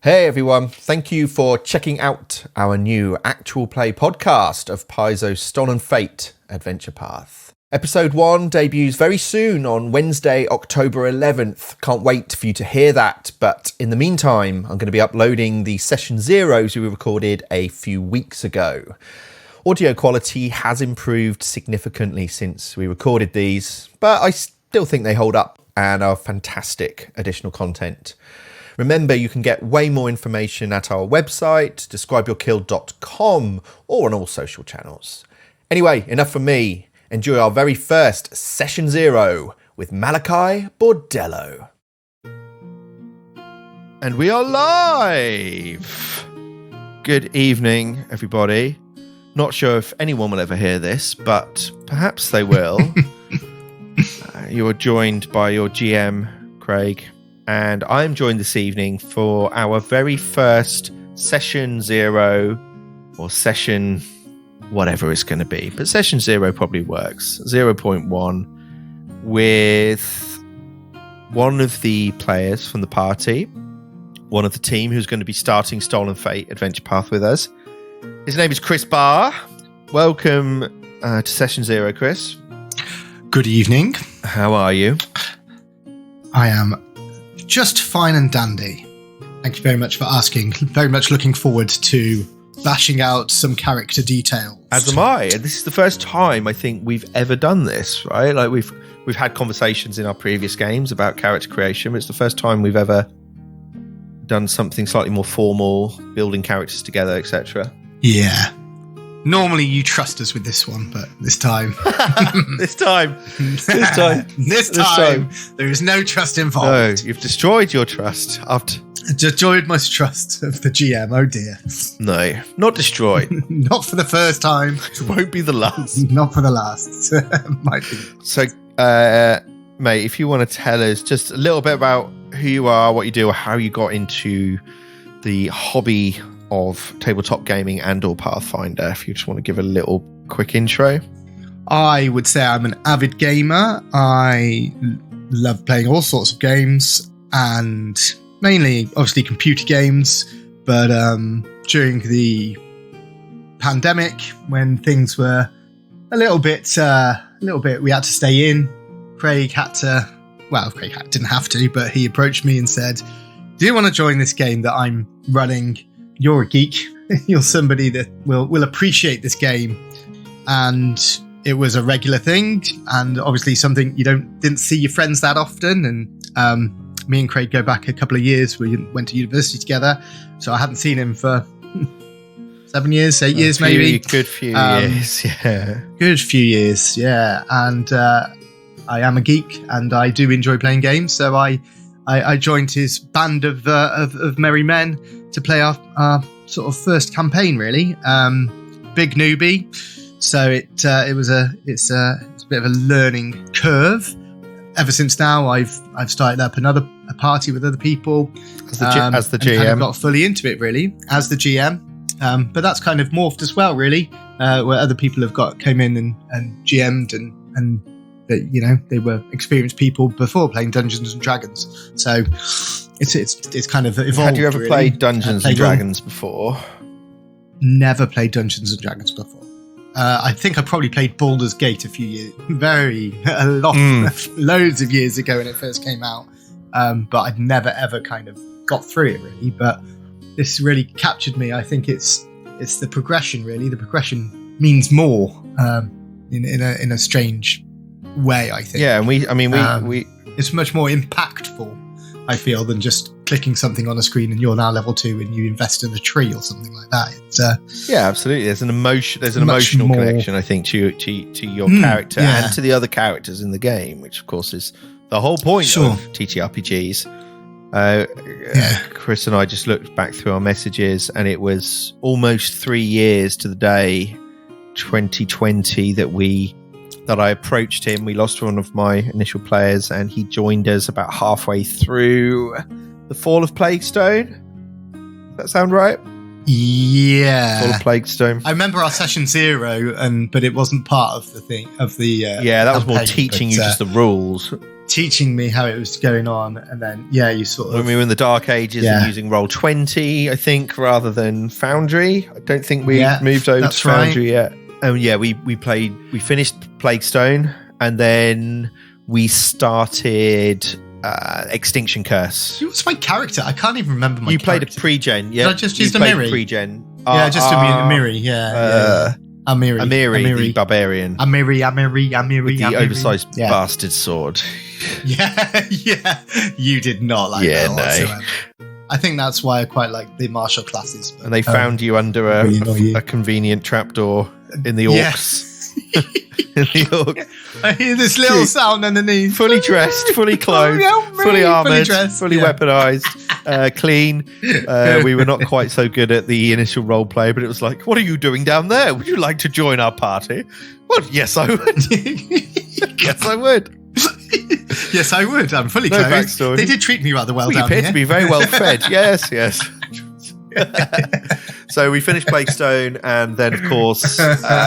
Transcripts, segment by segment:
Hey everyone, thank you for checking out our new actual play podcast of Paizo's Stolen Fate Adventure Path. Episode 1 debuts very soon on Wednesday, October 11th. Can't wait for you to hear that, but in the meantime, I'm going to be uploading the Session Zeros we recorded a few weeks ago. Audio quality has improved significantly since we recorded these, but I still think they hold up and are fantastic additional content. Remember, you can get way more information at our website, describeyourkill.com, or on all social channels. Anyway, enough from me. Enjoy our very first Session Zero with Malachi Bordello. And we are live! Good evening, everybody. Not sure if anyone will ever hear this, but perhaps they will. You're joined by your GM, Craig. And I'm joined this evening for our very first Session Zero, or Session whatever it's going to be. But Session Zero probably works. 0.1 with one of the players from the party, one of the team who's going to be starting Stolen Fate Adventure Path with us. His name is Chris Bargh. Welcome to Session Zero, Chris. Good evening. How are you? I am just fine and dandy. Thank you very much for asking. Very much looking forward to bashing out some character details. As am I. And this is the first time I think we've ever done this, right? Like we've had conversations in our previous games about character creation, but it's the first time we've ever done something slightly more formal, building characters together, etc. Yeah. Normally you trust us with this one, but this time... This time, there is no trust involved. No, you've destroyed your trust. Destroyed my trust of the GM, oh dear. No, not destroyed. Not for the first time. It won't be the last. Not for the last. Might be. So, mate, if you want to tell us just a little bit about who you are, what you do, or how you got into the hobby of tabletop gaming and or Pathfinder, if you just want to give a little quick intro. I would say I'm an avid gamer. I love playing all sorts of games, and mainly obviously computer games, but during the pandemic when things were a little bit we had to stay in, Craig didn't have to, but he approached me and said, do you want to join this game that I'm running? You're a geek. You're somebody that will appreciate this game. And it was a regular thing, and obviously something you didn't see your friends that often. And me and Craig go back a couple of years. We went to university together, so I hadn't seen him for 7 years, 8 years maybe. Good few years, yeah. Good few years, yeah. And I am a geek, and I do enjoy playing games, so I joined his band of merry men to play our sort of first campaign, really. Big newbie, so it's a bit of a learning curve. Ever since now, I've started up a party with other people as the GM. And got fully into it, really, as the GM. But that's kind of morphed as well, really, where other people have came in and GM'd and they were experienced people before playing Dungeons and Dragons. So it's kind of evolved. Had you ever played Dungeons and Dragons before? Never played Dungeons and Dragons before. I think I probably played Baldur's Gate loads of years ago when it first came out. But I'd never ever kind of got through it, really. But this really captured me. I think it's the progression, really. The progression means more in a strange way, I think. Yeah, and we it's much more impactful, I feel, than just clicking something on a screen and you're now level 2 and you invest in a tree or something like that. It's yeah, absolutely. There's an emotional connection, I think, to your character and to the other characters in the game, which of course is the whole point of TTRPGs. Chris and I just looked back through our messages, and it was almost 3 years to the day, 2020, that I approached him. We lost one of my initial players, and he joined us about halfway through the Fall of Plaguestone. Does that sound right? Yeah. Fall of Plaguestone. I remember our Session Zero, but it wasn't part of the thing of the. That was more teaching you just the rules. teaching me how it was going on, and then you sort of, when we were in the dark ages and using Roll20, I think, rather than Foundry. I don't think we moved over to Foundry yet. We finished Plague Stone, and then we started Extinction Curse. Who was my character? I can't even remember my character. You played a pre-gen, yeah. Did I just use a Miri? Pre-gen. Just a Miri, Amiri, the barbarian. Amiri. The oversized bastard sword. Yeah. You did not like that whatsoever. I think that's why I quite like the martial classes. But, and they found you under a convenient trapdoor in the orcs. In the orcs. I hear this little sound underneath. Fully dressed, fully clothed, fully armoured, fully weaponised, clean. We were not quite so good at the initial role play, but it was like, what are you doing down there? Would you like to join our party? Well, yes, I would. Yes, I would. Yes, I would. I'm fully clothed. Backstory. They did treat me rather well down here. You appear here. to be very well fed. Yes. So we finished Plague Stone, and then, of course,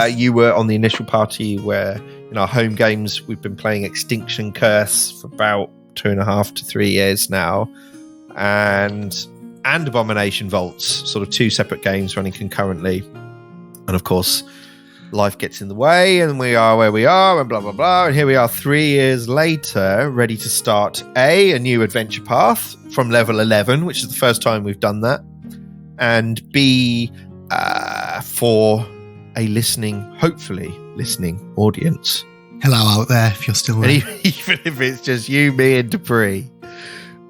you were on the initial party where, in our home games, we've been playing Extinction Curse for about 2.5 to 3 years now, and Abomination Vaults, sort of 2 separate games running concurrently. And, of course, life gets in the way, and we are where we are, and blah, blah, blah. And here we are 3 years later, ready to start a new adventure path from level 11, which is the first time we've done that. And B, for a hopefully listening audience. Hello out there, if you're still there. Even if it's just you, me, and Dupree,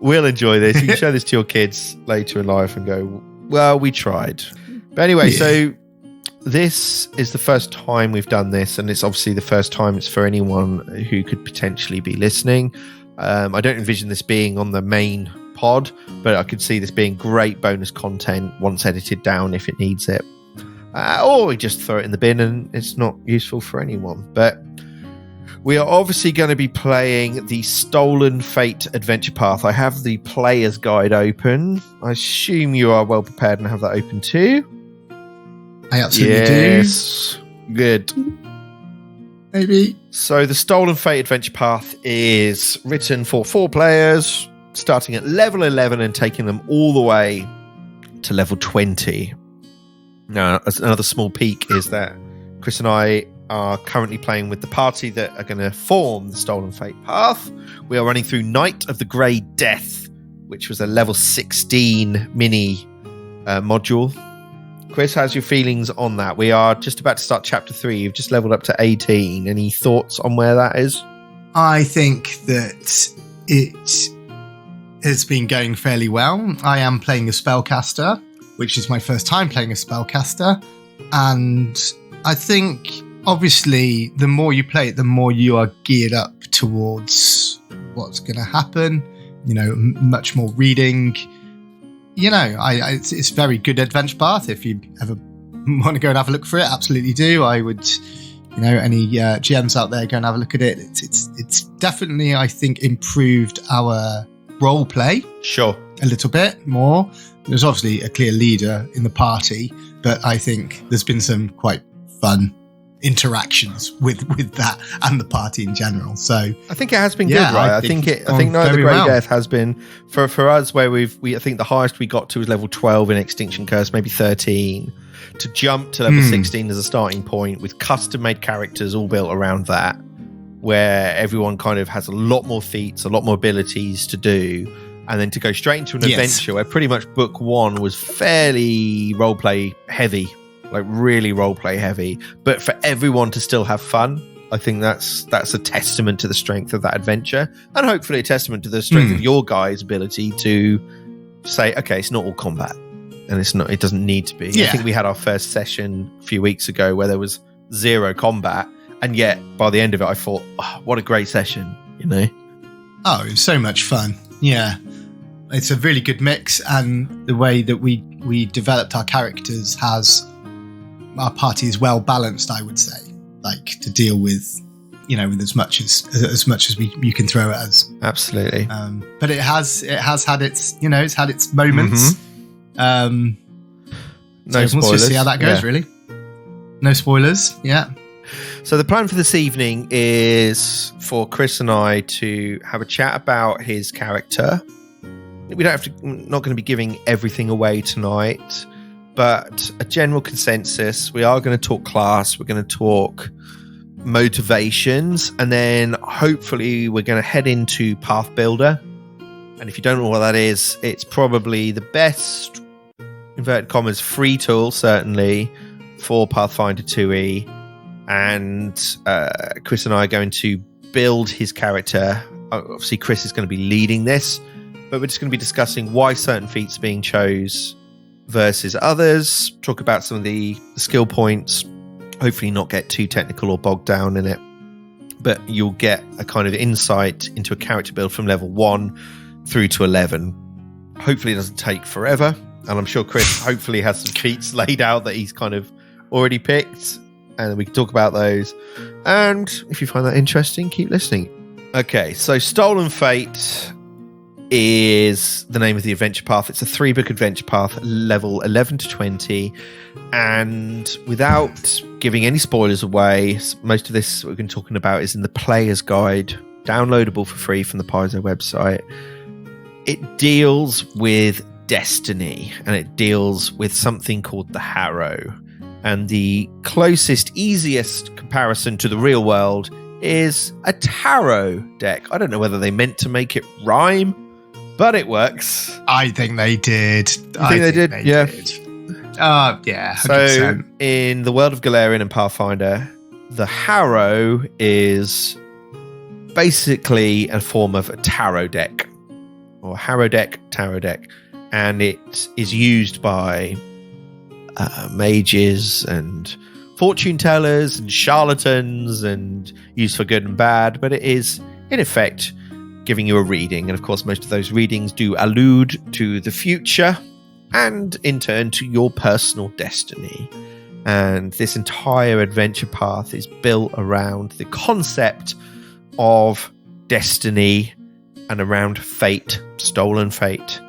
we'll enjoy this. You can show this to your kids later in life and go, well, we tried. But anyway, so this is the first time we've done this, and it's obviously the first time it's for anyone who could potentially be listening. I don't envision this being on the main pod, but I could see this being great bonus content once edited down if it needs it, or we just throw it in the bin and it's not useful for anyone. But we are obviously going to be playing the Stolen Fate adventure path. I have the player's guide open. I assume you are well prepared and have that open too. I absolutely do. Good. Maybe. So the Stolen Fate adventure path is written for 4 players, starting at level 11 and taking them all the way to level 20. Now, another small peek is that Chris and I are currently playing with the party that are going to form the Stolen Fate path. We are running through Night of the Grey Death, which was a level 16 mini module. Chris, how's your feelings on that? We are just about to start chapter 3. You've just leveled up to 18. Any thoughts on where that is? I think that it has been going fairly well. I am playing a spellcaster, which is my first time playing a spellcaster. And I think, obviously, the more you play it, the more you are geared up towards what's going to happen. You know, much more reading. You know, it's a very good adventure path. If you ever want to go and have a look for it, absolutely do. I would, any GMs out there, go and have a look at it. It's definitely, I think, improved our role play. Sure. A little bit more. There's obviously a clear leader in the party, but I think there's been some quite fun interactions with that and the party in general. So I think it has been good, right? I think Night of the Grey Death has been for us where I think the highest we got to was level 12 in Extinction Curse, maybe 13. To jump to level 16 as a starting point with custom made characters all built around that, where everyone kind of has a lot more feats, a lot more abilities to do, and then to go straight into an adventure where pretty much book 1 was fairly roleplay heavy, like really roleplay heavy, but for everyone to still have fun. I think that's a testament to the strength of that adventure, and hopefully a testament to the strength of your guys' ability to say, okay, it's not all combat, and it doesn't need to be. I think we had our first session a few weeks ago where there was 0 combat, and yet by the end of it I thought, oh, what a great session, Oh, it was so much fun. Yeah, it's a really good mix, and the way that we developed our characters has our party is well balanced, I would say, like to deal with with as much as you can throw at us. Absolutely. But it has had its it's had its moments. No so spoilers. We'll just see how that goes. Really, no spoilers. Yeah. So the plan for this evening is for Chris and I to have a chat about his character. We don't have to, not going to be giving everything away tonight, but a general consensus. We are going to talk class. We're going to talk motivations, and then hopefully we're going to head into Path Builder. And if you don't know what that is, it's probably the best, inverted commas, free tool, certainly, for Pathfinder 2e. And Chris and I are going to build his character. Obviously, Chris is going to be leading this, but we're just going to be discussing why certain feats are being chose versus others, talk about some of the skill points, hopefully not get too technical or bogged down in it, but you'll get a kind of insight into a character build from level 1 through to 11. Hopefully it doesn't take forever, and I'm sure Chris hopefully has some feats laid out that he's kind of already picked, and we can talk about those. And if you find that interesting, keep listening. Okay, so Stolen Fate is the name of the adventure path. It's a 3-book adventure path, level 11 to 20. And without giving any spoilers away, most of this we've been talking about is in the player's guide, downloadable for free from the Paizo website. It deals with destiny, and it deals with something called the Harrow. And the closest, easiest comparison to the real world is a tarot deck. I don't know whether they meant to make it rhyme, but it works. I think they did. You think they did? Yeah. Yeah, 100%. So in the world of Galarian and Pathfinder, the Harrow is basically a form of a tarot deck, or Harrow deck, tarot deck, and it is used by mages and fortune tellers and charlatans, and used for good and bad, but it is in effect giving you a reading. And of course, most of those readings do allude to the future and in turn to your personal destiny. And this entire adventure path is built around the concept of destiny and around fate, stolen fate.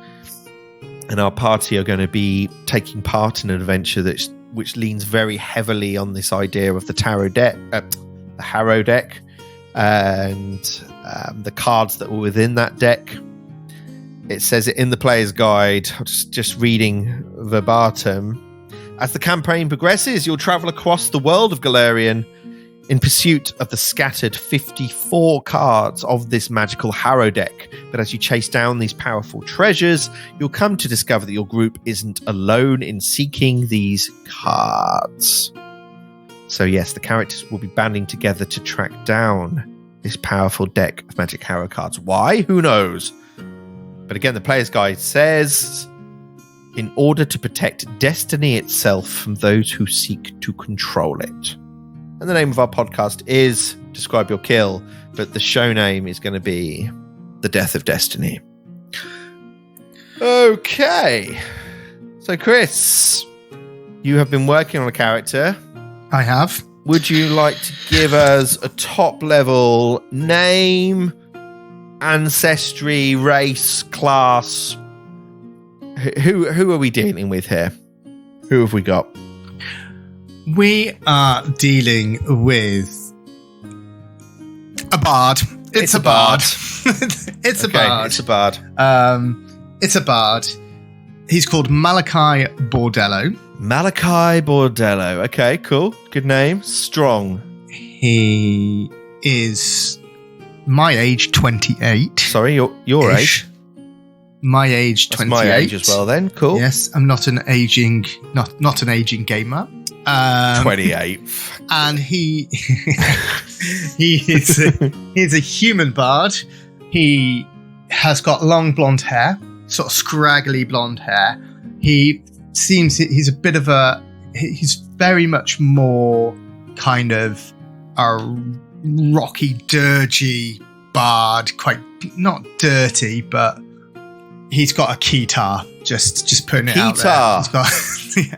And our party are going to be taking part in an adventure which leans very heavily on this idea of the tarot deck, the Harrow deck, and the cards that were within that deck. It says it in the player's guide, just reading verbatim. As the campaign progresses, you'll travel across the world of Galarian in pursuit of the scattered 54 cards of this magical Harrow deck. But as you chase down these powerful treasures, you'll come to discover that your group isn't alone in seeking these cards. So yes, the characters will be banding together to track down this powerful deck of Magic Harrow cards. Why? Who knows? But again, the player's guide says, in order to protect destiny itself from those who seek to control it. And the name of our podcast is Describe Your Kill, but the show name is going to be The Death of Destiny. Okay. So, Chris, you have been working on a character. I have. Would you like to give us a top-level name, ancestry, race, class? Who are we dealing with here? Who have we got? We are dealing with a bard. It's a bard. It's a bard. It's a bard. It's a bard. He's called Malachi Bordello. Malachi Bordello. Okay, cool. Good name. Strong. He is my age, 28. Sorry, your age. My age, 28. That's my age as well. Then cool. Yes, I'm not an aging gamer. 28. And he's a human bard. He has got long blonde hair, sort of scraggly blonde hair. He's very much more kind of a rocky, dirgy bard. Quite not dirty, but he's got a keytar. Just putting it out there. He's got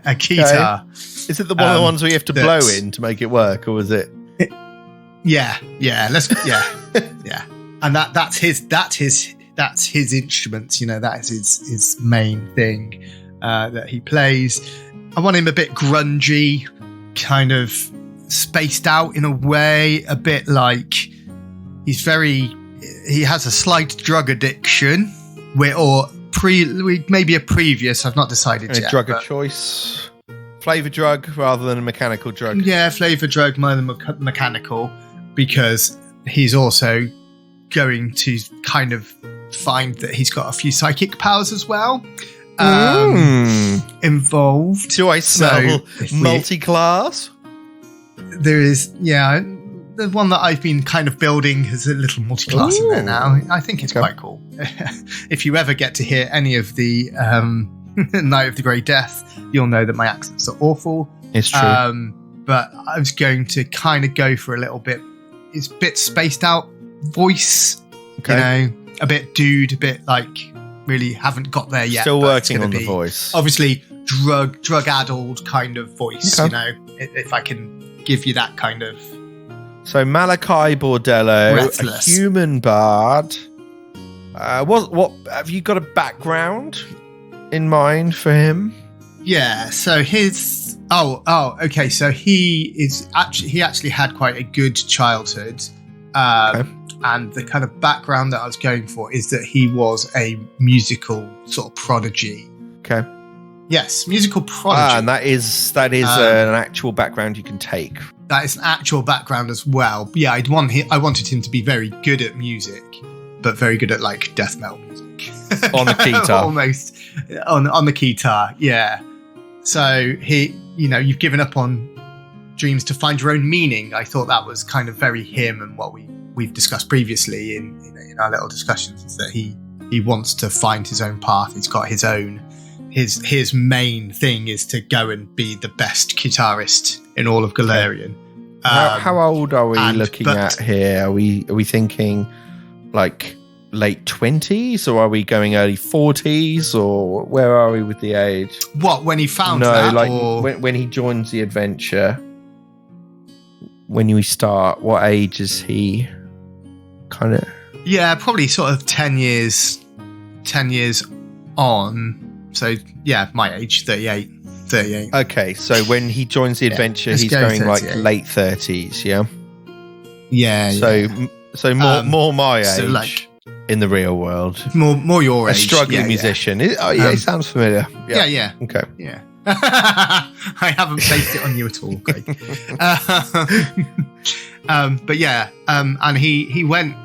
a keytar. Okay. Is it one of the ones where you have to blow in to make it work, or is it? Yeah. Yeah. And that's his instrument. You know, that is his main thing that he plays. I want him a bit grungy, kind of spaced out in a way, a bit like he has a slight drug addiction, maybe a previous, I've not decided yet. A drug of choice, flavor drug rather than a mechanical drug. Yeah, flavor drug more than mechanical, because he's also going to kind of find that he's got a few psychic powers as well involved. Do I smell multi-class? There is, the one that I've been kind of building has a little multi-class in there now. I think it's quite cool. If you ever get to hear any of the Night of the Grey Death, you'll know that my accents are awful. It's true. But I was going to kind of go for a bit spaced out voice, a bit dude, a bit like really haven't got there yet. Still working on the voice. Obviously, drug-addled kind of voice, if I can give you that kind of... So Malachi Bordello, breathless. A human bard. What have you got a background in mind for him? Yeah, so his okay. So he actually had quite a good childhood, and the kind of background that I was going for is that he was a musical sort of prodigy. Okay. Yes, musical prodigy. And that is an actual background you can take. That is an actual background as well. Yeah, I wanted him to be very good at music, but very good at like death metal music. On the guitar. Almost. On the guitar, yeah. So you've given up on dreams to find your own meaning. I thought that was kind of very him, and what we've discussed previously in our little discussions is that he wants to find his own path. He's got his own. His main thing is to go and be the best guitarist in all of Galarian. How old are we looking at here? Are we thinking like late 20s, or are we going early 40s, or where are we with the age? What, when he found that? No, like when he joins the adventure. When we start, what age is he? Kind of. Yeah, probably sort of 10 years on. So, yeah, my age, 38. Okay, so when he joins the adventure, he's going 38. Like late 30s, yeah? Yeah. So more my age, so like, in the real world. More your age. A struggling musician. Yeah. It sounds familiar. Yeah. Okay. Yeah. I haven't based it on you at all, Craig. But yeah, and he went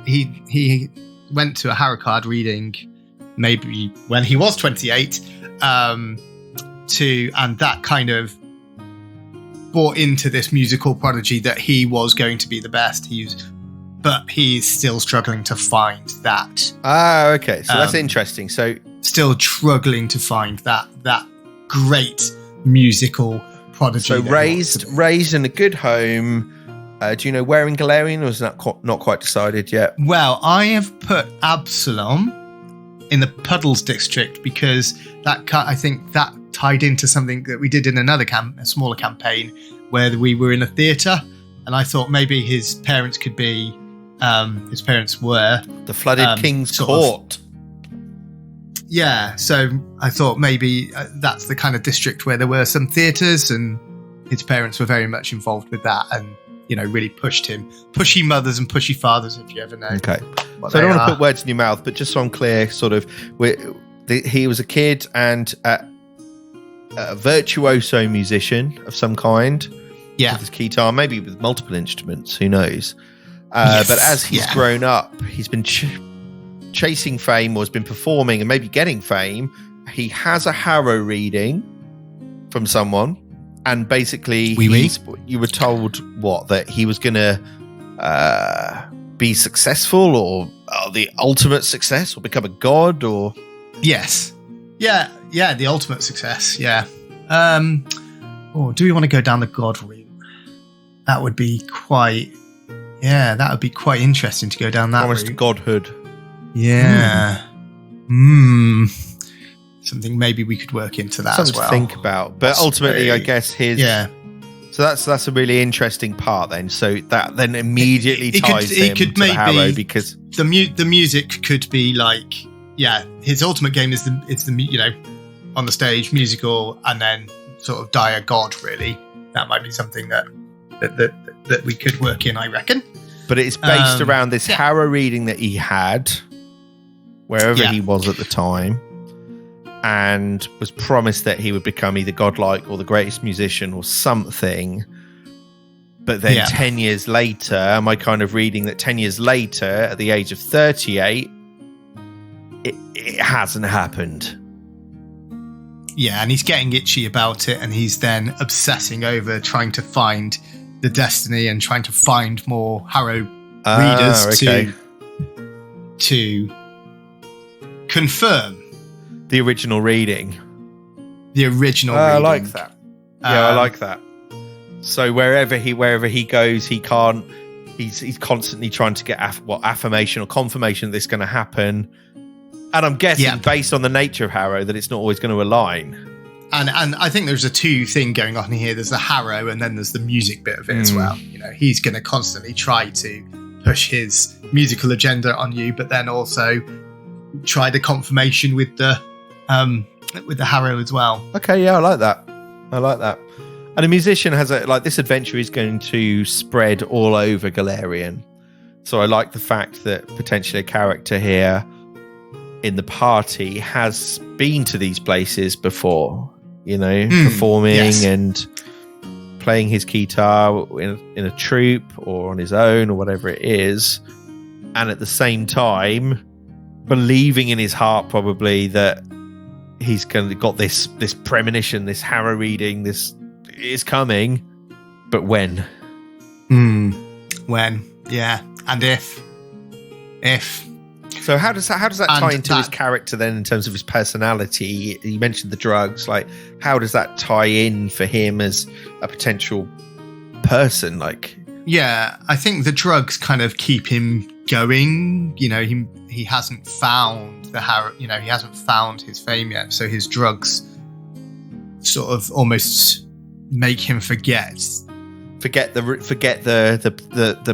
to a Harrowcard reading maybe when he was 28, and that kind of bought into this musical prodigy that he was going to be the best. But he's still struggling to find that. Ah, okay. So that's interesting. So still struggling to find that great musical prodigy. So raised in a good home. Do you know where in Galarian, or is that not quite decided yet? Well, I have put Absalom in the Puddles district because I think that tied into something that we did in another a smaller campaign where we were in a theatre, and I thought maybe his parents could be. His parents were the flooded King's Court. Yeah, so I thought maybe that's the kind of district where there were some theatres, and his parents were very much involved with that, and really pushed him. Pushy mothers and pushy fathers, if you ever know. Okay, so I don't want to put words in your mouth, but just so I'm clear, sort of, he was a kid and a virtuoso musician of some kind. Yeah, with his guitar, maybe with multiple instruments. Who knows? Yes, but as he's grown up, he's been chasing fame, or has been performing and maybe getting fame. He has a Harrow reading from someone, and basically you were told that he was going to be successful, or the ultimate success, or become a god, or yes, yeah, the ultimate success, yeah. Or do we want to go down the god route? That would be quite. Yeah, that would be quite interesting to go down that route. Godhood. Yeah. Something maybe we could work into that as well. Something to think about. But ultimately, I guess his... Yeah. So that's a really interesting part then. So that then immediately ties him to the Harrow, because... The music could be like... Yeah, his ultimate game is the on the stage, musical, and then sort of die a god, really. That might be something that that we could work in, I reckon. But it's based around this harrow reading that he had, wherever he was at the time, and was promised that he would become either godlike or the greatest musician or something. But then 10 years later, am I kind of reading that 10 years later, at the age of 38, it hasn't happened? Yeah, and he's getting itchy about it, and he's then obsessing over trying to find the destiny and trying to find more Harrow readers to confirm the original reading. I like that. Yeah, I like that. So wherever he goes, he's constantly trying to get affirmation or confirmation that this is going to happen. And I'm guessing, based on the nature of Harrow, that it's not always going to align. And I think there's a two thing going on here. There's the Harrow, and then there's the music bit of it as well. You know, he's going to constantly try to push his musical agenda on you, but then also try the confirmation with the Harrow as well. Okay, yeah, I like that. And a musician has this adventure is going to spread all over Galarian. So I like the fact that potentially a character here in the party has been to these places before, performing and playing his guitar in a troupe or on his own or whatever it is. And at the same time, believing in his heart probably that he's got this premonition, this Harrow reading, this is coming, but when? When? Yeah, and if. So how does that tie into his character then, in terms of his personality? You mentioned the drugs. Like, how does that tie in for him as a potential person? Yeah, I think the drugs kind of keep him going. You know, he hasn't found the Harrow. You know, he hasn't found his fame yet. So his drugs sort of almost make him forget the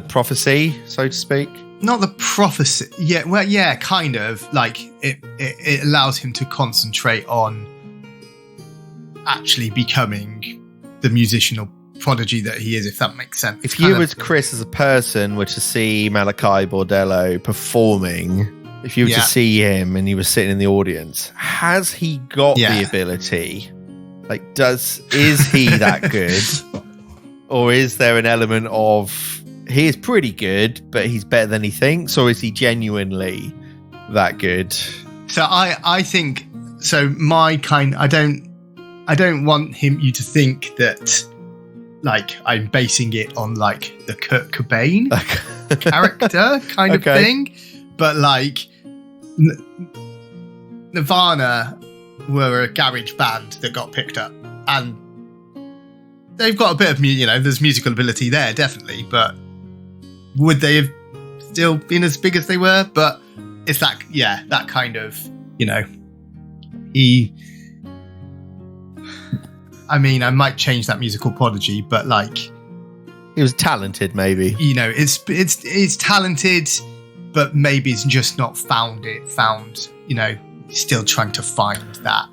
prophecy, so to speak. Not the prophecy. Yeah, well, yeah, kind of. Like it allows him to concentrate on actually becoming the musician prodigy that he is, if that makes sense. If you as Chris as a person were to see Malachi Bordello performing, if you were to see him and he was sitting in the audience, has he got the ability? Is he that good? Or is there an element of he is pretty good, but he's better than he thinks? Or is he genuinely that good? So I think so. I don't want you to think that I'm basing it on the Kurt Cobain character kind of thing, but Nirvana were a garage band that got picked up, and they've got a bit of there's musical ability there, definitely, but would they have still been as big as they were? But it's that kind of I might change that musical prodigy, but he was talented, maybe. It's talented, but maybe it's just not found. Still trying to find that.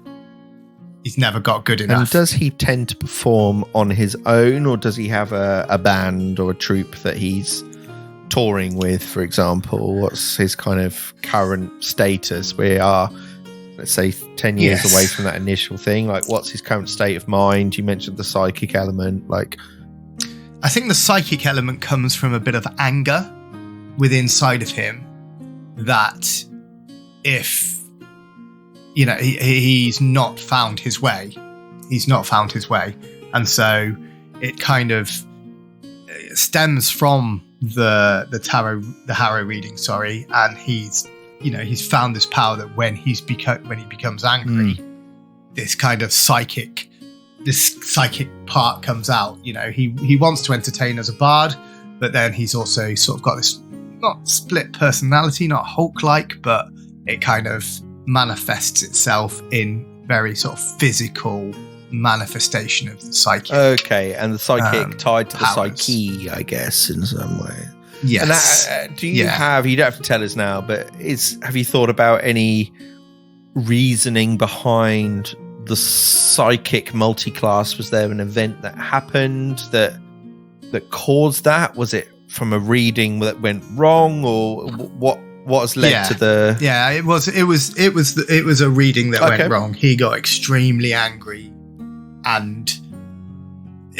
He's never got good enough. And does he tend to perform on his own, or does he have a band or a troupe that he's touring with, for example? What's his kind of current status? We are, let's say, 10 years away from that initial thing. What's his current state of mind? You mentioned the psychic element. I think the psychic element comes from a bit of anger within inside of him, that if he's not found his way. And so it kind of stems from the Harrow reading, and he's found this power that when he becomes angry, this kind of psychic part comes out. He wants to entertain as a bard, but then he's also sort of got this not split personality, not Hulk-like, but it kind of manifests itself in very sort of physical manifestation of the psychic. Okay, and the psychic tied to powers. The psyche, I guess, in some way. Yes. And do you have, you don't have to tell us now, but have you thought about any reasoning behind the psychic multi-class? Was there an event that happened that that caused that? Was it from a reading that went wrong, or what has led to the? Yeah, it was a reading that went wrong. He got extremely angry, and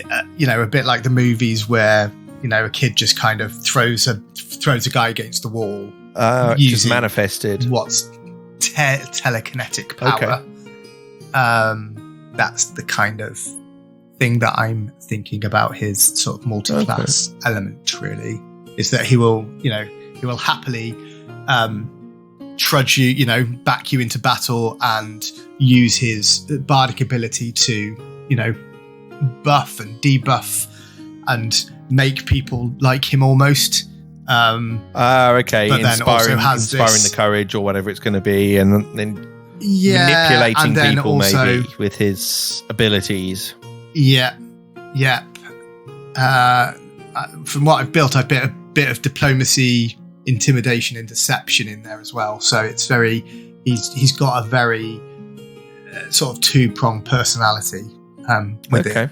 a bit like the movies where a kid just kind of throws a guy against the wall. Just manifested what's telekinetic power. That's the kind of thing that I'm thinking about his sort of multi-class element, really, is that he will happily trudge you, back you into battle and use his bardic ability to, buff and debuff and make people like him almost. Okay. But then also inspiring the courage or whatever it's going to be, and then manipulating and then people also, maybe with his abilities. Yeah. From what I've built, I've built a bit of diplomacy, intimidation, and deception in there as well. So it's he's got a very sort of two-pronged personality with it.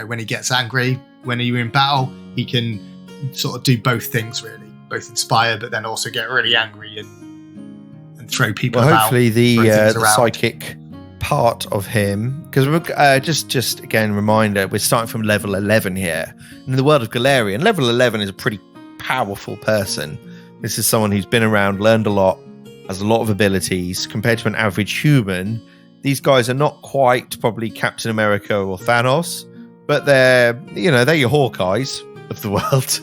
When he gets angry, when you're in battle, he can sort of do both things, really, both inspire, but then also get really angry and throw people about. Hopefully the psychic part of him, because just again, reminder, we're starting from level 11 here. In the world of Galarian, level 11 is a pretty powerful person. This is someone who's been around, learned a lot, has a lot of abilities. Compared to an average human, these guys are not quite probably Captain America or Thanos, but they're your Hawkeyes of the world.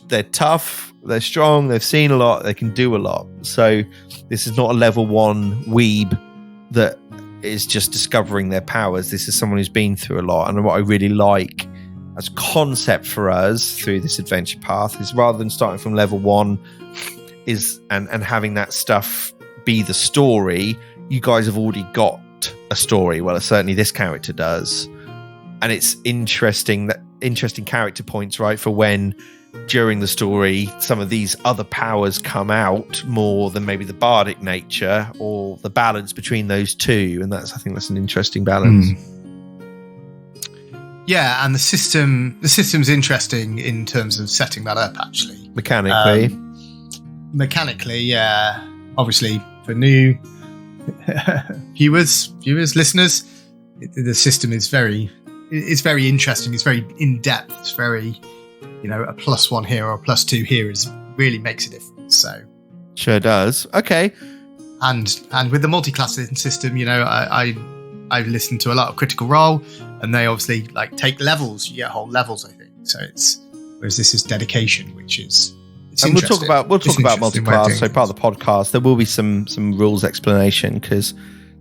They're tough, they're strong, they've seen a lot, they can do a lot. So this is not a level 1 weeb that is just discovering their powers. This is someone who's been through a lot. And what I really like as concept for us through this adventure path is, rather than starting from level 1 and having that stuff be the story, you guys have already got a story. Well, certainly this character does. And it's interesting character points, right, for when during the story some of these other powers come out more than maybe the bardic nature, or the balance between those two. And I think that's an interesting balance. Yeah, and the system's interesting in terms of setting that up, actually. Mechanically, yeah. Obviously, for new viewers, listeners, the system is very interesting. It's very in depth. It's very, a +1 here or a +2 here really makes a difference. So sure does. Okay, and with the multi-class system, I've listened to a lot of Critical Role, and they obviously take levels. You get whole levels, I think. So whereas this is dedication, which is. And we'll talk about multi-class. So part of the podcast, there will be some rules explanation, because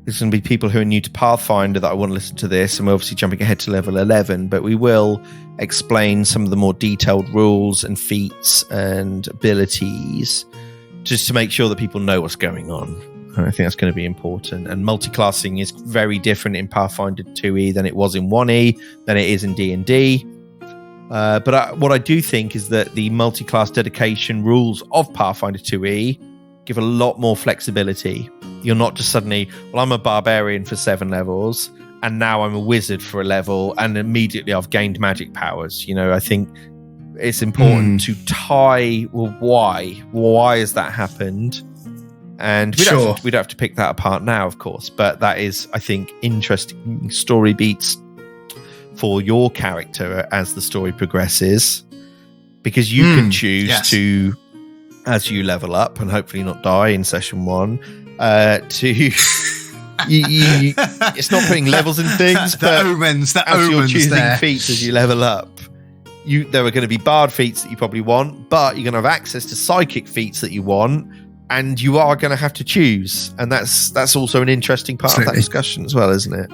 there's going to be people who are new to Pathfinder that I want to listen to this, and we're obviously jumping ahead to level 11, but we will explain some of the more detailed rules and feats and abilities, just to make sure that people know what's going on. And I think that's going to be important. And multi-classing is very different in Pathfinder 2e than it was in 1e, than it is in D&D. But what I do think is that the multi-class dedication rules of Pathfinder 2e give a lot more flexibility. You're not just suddenly, I'm a barbarian for 7 levels, and now I'm a wizard for a level, and immediately I've gained magic powers. I think it's important to tie, why has that happened? And we don't have to pick that apart now, of course, but that is, I think, interesting story beats for your character as the story progresses, because you can choose to, as you level up and hopefully not die in session 1, it's not putting levels in things, but as you're choosing feats as you level up, there are going to be bard feats that you probably want, but you're going to have access to psychic feats that you want, and you are going to have to choose. And that's also an interesting part of that discussion as well, isn't it?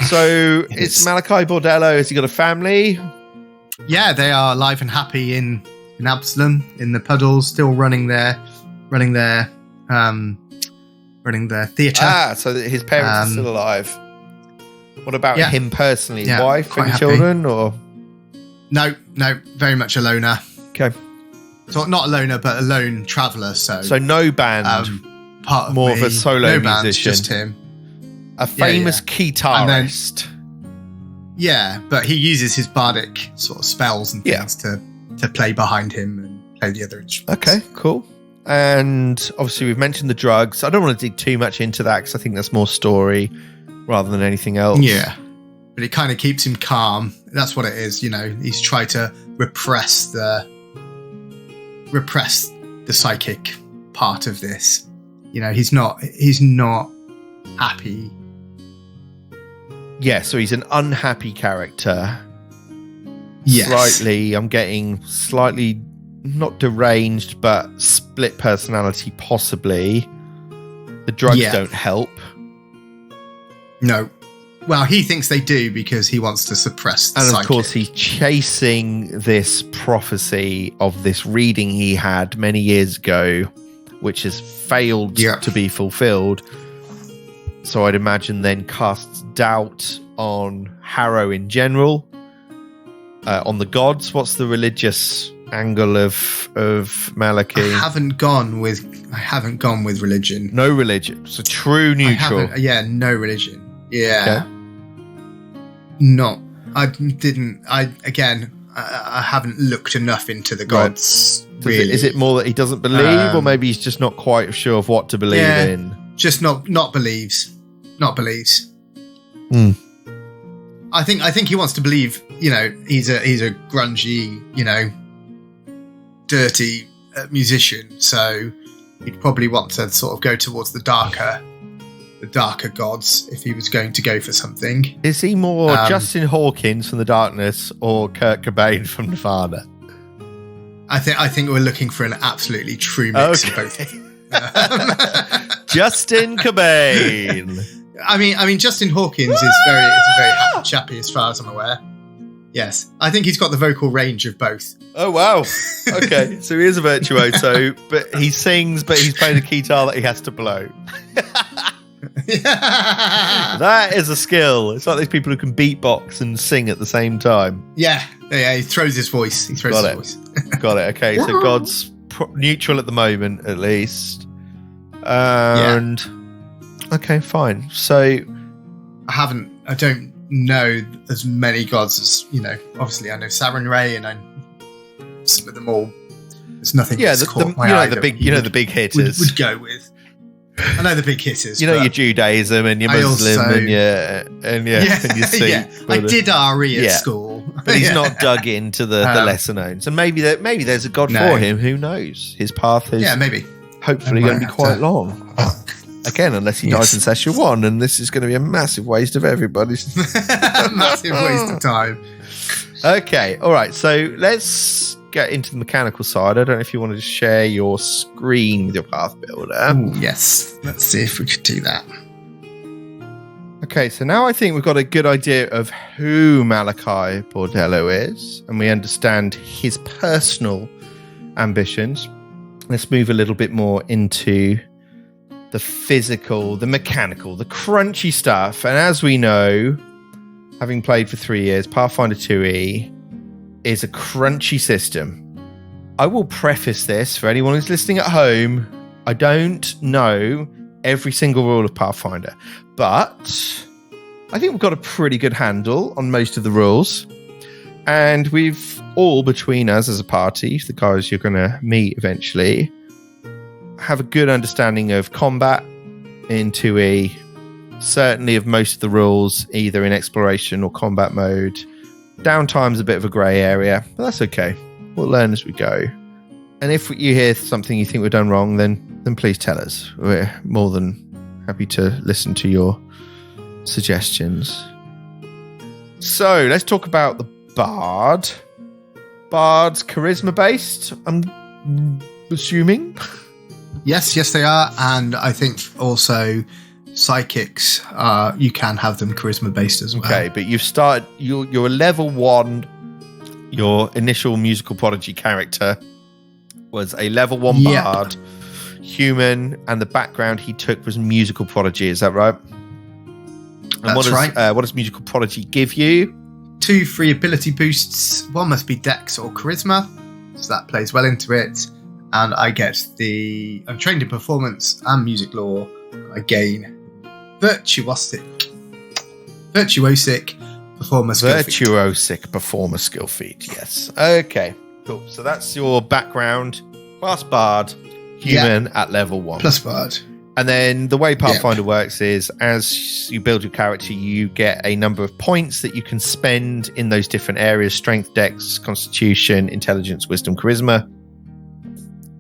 So it's Malachi Bordello. Has he got a family? Yeah, they are alive and happy in Absalom, in the puddles, still running their theatre. So that his parents are still alive. What about him personally? Yeah, wife and children, or no, very much a loner. Okay, so not a loner, but a lone traveller. So no band, part of more me, of a solo no musician, band, just him. A famous guitarist. Yeah, but he uses his bardic sort of spells and things to play behind him and play the other instruments. Okay, cool. And obviously we've mentioned the drugs. I don't want to dig too much into that because I think that's more story rather than anything else. Yeah, but it kind of keeps him calm. That's what it is, you know. He's tried to repress the psychic part of this. You know, he's not happy. Yeah, so he's an unhappy character. Yes. I'm getting slightly not deranged, but split personality possibly. The drugs don't help. No. Well, he thinks they do because he wants to suppress the psychic. Of course, he's chasing this prophecy of this reading he had many years ago, which has failed to be fulfilled. So I'd imagine then casts doubt on Harrow in general, on the gods. What's the religious angle of Malachi? I haven't gone with religion. No religion. So true neutral. No religion. Yeah. Okay. I haven't looked enough into the gods. Right. Really. Is it more that he doesn't believe, or maybe he's just not quite sure of what to believe in? Just not believes. Not believes. I think he wants to believe. You know, he's a grungy, you know, dirty musician. So he'd probably want to sort of go towards the darker gods if he was going to go for something. Is he more Justin Hawkins from The Darkness or Kurt Cobain from Nirvana? I think we're looking for an absolutely true mix of both. Justin Cobain. I mean, Justin Hawkins is a very happy chappy as far as I'm aware. Yes, I think he's got the vocal range of both. Oh wow! Okay, so he is a virtuoso, but he sings, but he's playing a guitar that he has to blow. That is a skill. It's like those people who can beatbox and sing at the same time. Yeah. He throws his voice. Got it. Okay, so God's neutral at the moment, at least. And okay, fine. So I don't know as many gods as, you know. Obviously, I know Saren Ray, and I some of them all. There's nothing. Yeah, the big hitters would go with. I know the big hitters. You know your Judaism and your Muslim and your Sikh. Yeah. I did RE at school, but he's not dug into the lesser knowns. And maybe there's a God for him. Who knows? His path is maybe hopefully going to be quite long. Again, unless he dies in session 1, and this is going to be a massive waste of everybody's massive waste of time. Okay, all right. So let's get into the mechanical side. I don't know if you want to share your screen with your path builder. Ooh, yes, let's see if we could do that. Okay, so now I think we've got a good idea of who Malachi Bordello is, and we understand his personal ambitions. Let's move a little bit more into the physical, the mechanical, the crunchy stuff. And as we know, having played for 3 years, Pathfinder 2e is a crunchy system. I will preface this for anyone who's listening at home. I don't know every single rule of Pathfinder, but I think we've got a pretty good handle on most of the rules. And we've all, between us as a party, the guys you're going to meet eventually, have a good understanding of combat in 2e, certainly of most of the rules, either in exploration or combat mode. Downtime's a bit of a grey area, but that's okay. We'll learn as we go. And if you hear something you think we've done wrong, then please tell us. We're more than happy to listen to your suggestions. So let's talk about the Bard. Bard's charisma based, I'm assuming. Yes, they are. And I think also psychics, you can have them charisma based as well. Okay, but you've started, you're a level 1, your initial musical prodigy character was a level 1 bard, human, and the background he took was musical prodigy, is that right? That's right. What does musical prodigy give you? 2 free ability boosts. One must be Dex or Charisma, so that plays well into it. And I get I'm trained in performance and music lore. I gain virtuosic performer skill feat. Virtuosic performer skill feat, yes. Okay, cool. So that's your background. Class Bard, human at level 1. Plus Bard. And then the way Pathfinder works is as you build your character, you get a number of points that you can spend in those different areas: strength, dex, constitution, intelligence, wisdom, charisma.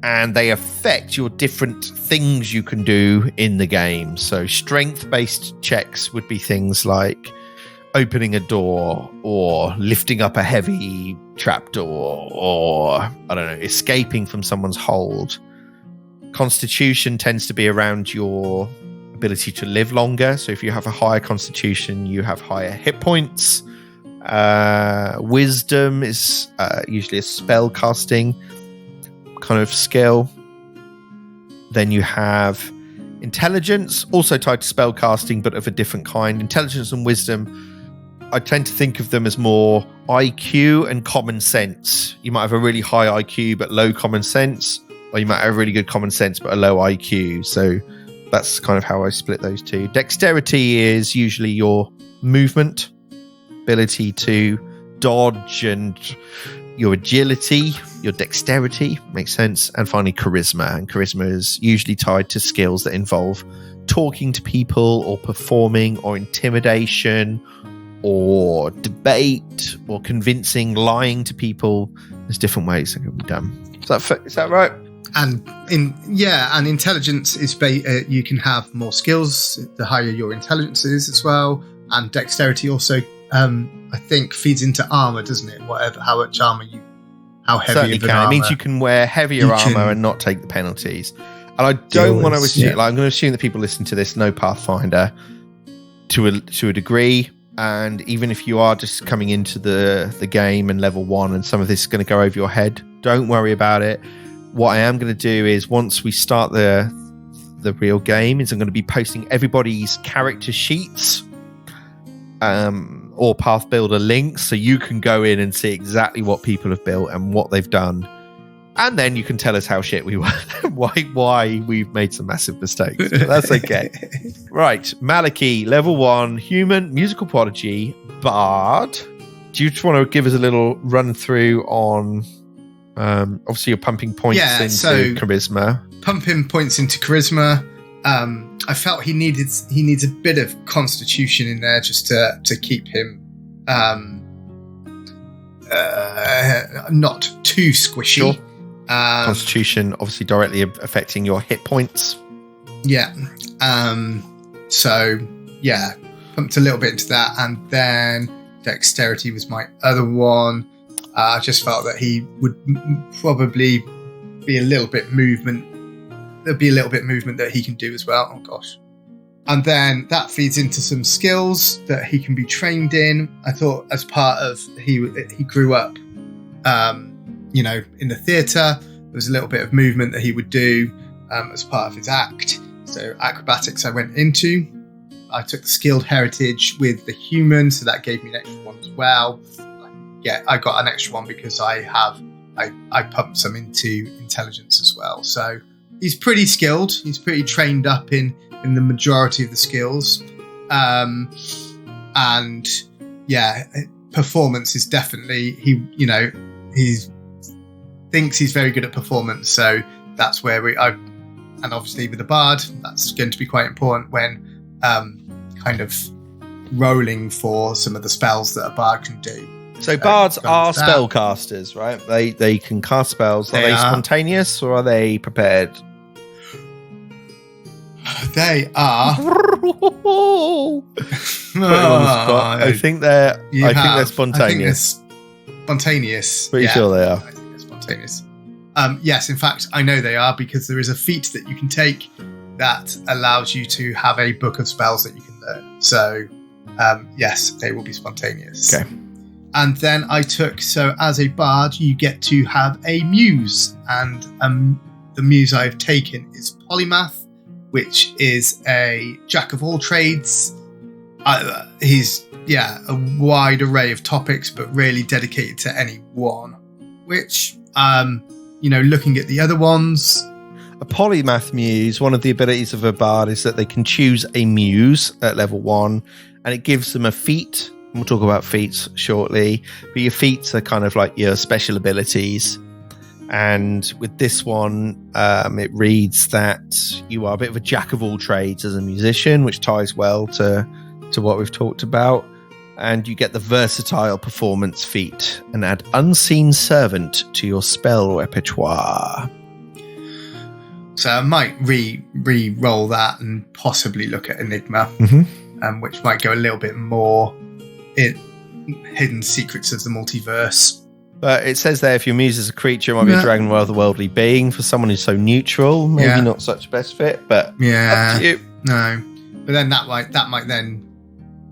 And they affect your different things you can do in the game. So strength-based checks would be things like opening a door or lifting up a heavy trapdoor or, I don't know, escaping from someone's hold. Constitution tends to be around your ability to live longer. So if you have a higher constitution, you have higher hit points. Wisdom is usually a spell casting kind of skill. Then you have intelligence, also tied to spell casting, but of a different kind. Intelligence and wisdom, I tend to think of them as more IQ and common sense. You might have a really high IQ but low common sense, or you might have really good common sense but a low IQ. So that's kind of how I split those two. Dexterity is usually your movement, ability to dodge, and your agility, your dexterity, makes sense. And finally, charisma. And charisma is usually tied to skills that involve talking to people or performing or intimidation or debate or convincing, lying to people. There's different ways that can be done. Is that right? And intelligence is you can have more skills the higher your intelligence is as well. And dexterity also, I think, feeds into armor, doesn't it? How much armor how heavy certainly can. It means you can wear heavier armor and not take the penalties. And I don't want to assume. Like, I'm going to assume that people listening to this know Pathfinder to a degree. And even if you are just coming into the game and level 1, and some of this is going to go over your head, don't worry about it. What I am going to do is, once we start the real game, is I'm going to be posting everybody's character sheets or Path Builder links, so you can go in and see exactly what people have built and what they've done. And then you can tell us how shit we were, why we've made some massive mistakes. But that's okay. Right, Malachi, level 1, human, musical prodigy, bard. Do you just want to give us a little run through on? Obviously, you're pumping points into charisma. Pumping points into charisma. I felt he needs a bit of constitution in there just to keep him not too squishy. Sure. Constitution obviously directly affecting your hit points. Yeah. So yeah, pumped a little bit into that, and then dexterity was my other one. I just felt that he would probably be a little bit movement. There'd be a little bit movement that he can do as well. Oh gosh. And then that feeds into some skills that he can be trained in. I thought as part of he grew up, in the theatre, there was a little bit of movement that he would do as part of his act. So acrobatics I went into. I took the skilled heritage with the human, so that gave me an extra one as well. Yeah, I got an extra one because I pumped some into intelligence as well. So he's pretty skilled. He's pretty trained up in the majority of the skills. And yeah, performance is definitely, he thinks he's very good at performance. So that's where and obviously with the bard, that's going to be quite important when kind of rolling for some of the spells that a bard can do. So bards are spellcasters, right? They can cast spells. Are they spontaneous or are they prepared? They are. I think they're spontaneous. Spontaneous. Pretty sure they are. I think they're spontaneous. Yes, in fact, I know they are because there is a feat that you can take that allows you to have a book of spells that you can learn. So, yes, they will be spontaneous. Okay. And then I took, so as a bard, you get to have a muse. And the muse I've taken is Polymath, which is a jack of all trades. He's, a wide array of topics, but really dedicated to any one. Which, looking at the other ones. A polymath muse, one of the abilities of a bard is that they can choose a muse at level 1, and it gives them a feat We'll talk about feats shortly. But your feats are kind of like your special abilities. And with this one, it reads that you are a bit of a jack of all trades as a musician, which ties well to what we've talked about. And you get the versatile performance feat and add unseen servant to your spell repertoire. So I might re-roll that and possibly look at Enigma, which might go a little bit more in hidden secrets of the multiverse. But it says there, if your muse is a creature, it might be a dragon or otherworldly being. For someone who's so neutral, maybe not such a best fit, but up to you. No. But then that might then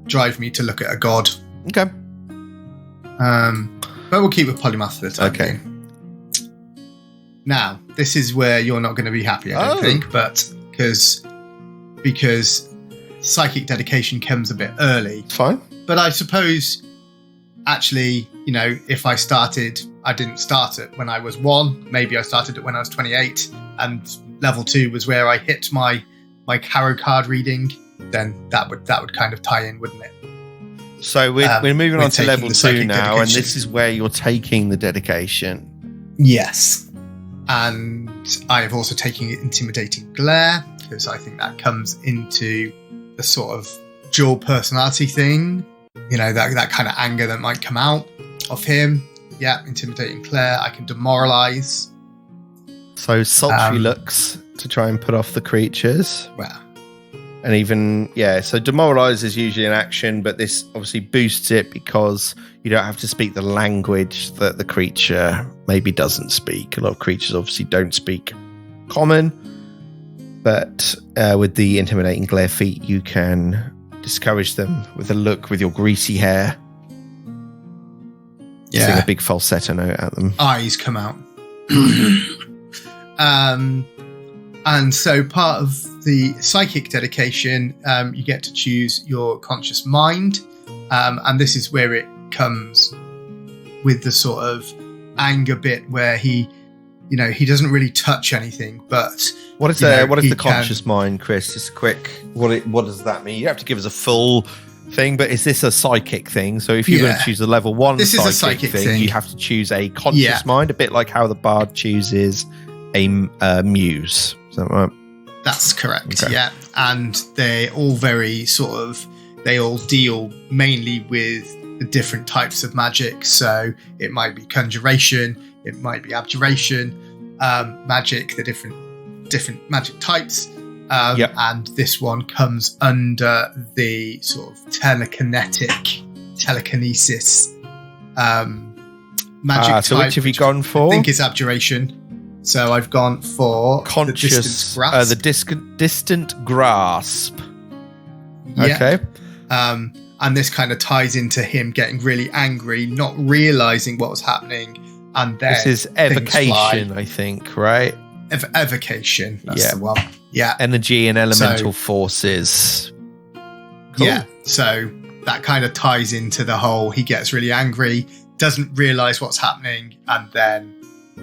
drive me to look at a god. Okay. But we'll keep with polymath for the time being. Now, this is where you're not going to be happy, I don't think, but because psychic dedication comes a bit early. Fine. But I suppose, actually, if I didn't start it when I was 1, maybe I started it when I was 28, and level 2 was where I hit my tarot card reading, then that would kind of tie in, wouldn't it? So we're moving on to level 2 now, dedication. And this is where you're taking the dedication. Yes. And I have also taken intimidating glare, because I think that comes into the sort of dual personality thing. That kind of anger that might come out of him. Yeah, intimidating glare. I can demoralize. So sultry looks to try and put off the creatures. Well. And even, so demoralize is usually an action, but this obviously boosts it because you don't have to speak the language that the creature maybe doesn't speak. A lot of creatures obviously don't speak common, but with the intimidating glare feat, you can discourage them with a look with your greasy hair. Yeah. Sing a big falsetto note at them. Eyes come out. And so part of the psychic dedication, you get to choose your conscious mind. And this is where it comes with the sort of anger bit where he doesn't really touch anything. But what is the conscious mind, Chris? Just quick. What does that mean? You have to give us a full thing, but is this a psychic thing? So if you're going to choose a level 1 this is a psychic thing, you have to choose a conscious mind, a bit like how the bard chooses a muse. Is that right? That's correct, yeah. And they're all very they all deal mainly with the different types of magic. So it might be conjuration, it might be abjuration, magic, the different magic types. And this one comes under the sort of telekinesis magic so type. which have you gone for? I think it's abjuration. So I've gone for conscious, the distant grasp. The distant grasp. Yeah. Okay. And this kind of ties into him getting really angry, not realizing what was happening, and then this is evocation, I think, right? Evocation. That's the one. Yeah. Energy and elemental forces. Cool. Yeah. So that kind of ties into the whole. He gets really angry, doesn't realize what's happening, and then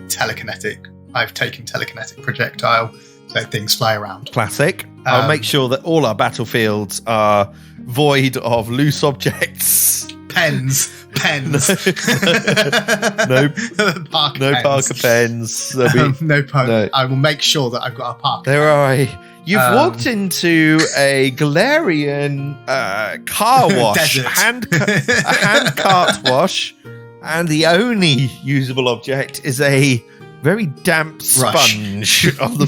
telekinetic. I've taken telekinetic projectile, so things fly around. Classic. I'll make sure that all our battlefields are void of loose objects. Pens. No Parker Parker pens. No. I will make sure that I've got a Parker. You've walked into a Galarian car wash, a hand cart wash, and the only usable object is a very damp sponge of the.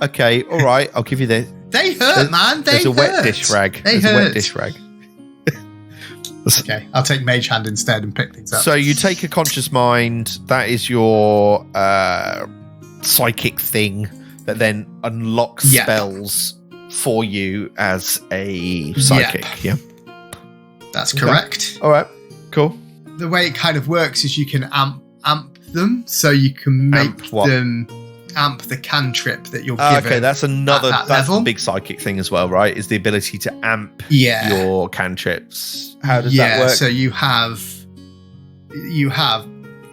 Okay, all right, I'll give you this. They hurt, man. There's a wet dish rag. They hurt. A wet dish rag. Okay, I'll take Mage Hand instead and pick things up. So you take a conscious mind. That is your psychic thing that then unlocks spells for you as a psychic. Yeah, that's correct. All right, cool. The way it kind of works is you can amp them, so you can make them amp the cantrip that you're given. Okay, that's another level. A big psychic thing as well, right? Is the ability to amp your cantrips. How does that work? So you have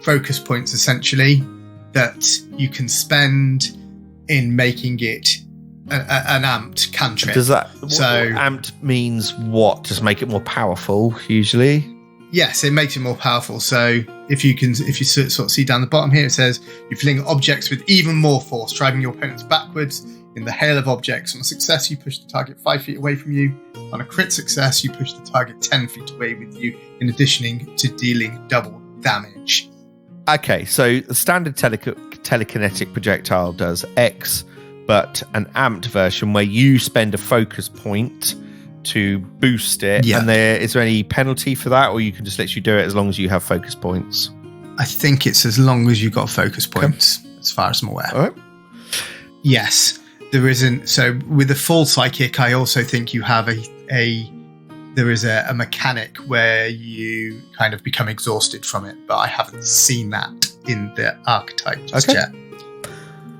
focus points essentially that you can spend in making it an amped cantrip. Does that So amped means what? Just make it more powerful, usually. Yes, it makes it more powerful. So if you sort of see down the bottom here, it says you're filling objects with even more force, driving your opponents backwards in the hail of objects. On a success, you push the target 5 feet away from you. On a crit success, you push the target 10 feet away with you, in addition to dealing double damage. Okay, so the standard telekinetic projectile does X, but an amped version where you spend a focus point to boost it. Yeah. And is there any penalty for that, or you can just literally do it as long as you have focus points? I think it's as long as you've got focus points, as far as I'm aware. All right. Yes, there isn't. So with the full psychic, I also think you have there is a mechanic where you kind of become exhausted from it, but I haven't seen that in the archetype just yet.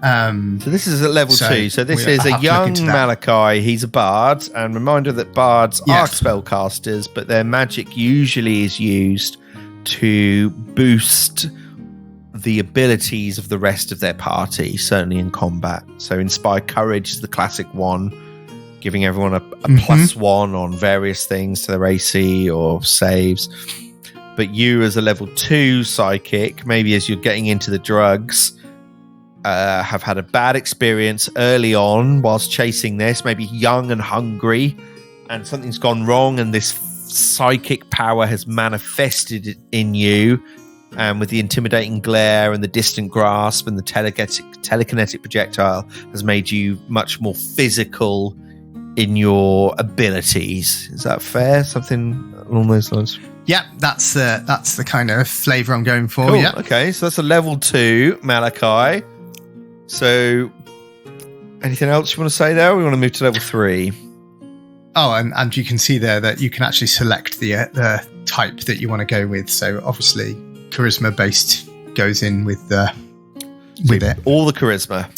So this is at level 2. So this is a young Malachi. He's a bard, and reminder that bards are spellcasters, but their magic usually is used to boost the abilities of the rest of their party, certainly in combat. So Inspire Courage is the classic one, giving everyone a +1 on various things to their AC or saves. But you as a level 2 psychic, maybe as you're getting into the drugs, have had a bad experience early on whilst chasing this, maybe young and hungry, and something's gone wrong, and this psychic power has manifested in you, and with the intimidating glare and the distant grasp and the telekinetic projectile has made you much more physical in your abilities. Is that fair? Something along those lines? Yeah, that's the kind of flavour I'm going for. Cool. Yeah. Okay, so that's a level 2 Malachi. So, anything else you want to say there? Or we want to move to level 3. Oh, and you can see there that you can actually select the type that you want to go with. So obviously, charisma based goes in with it. All the charisma.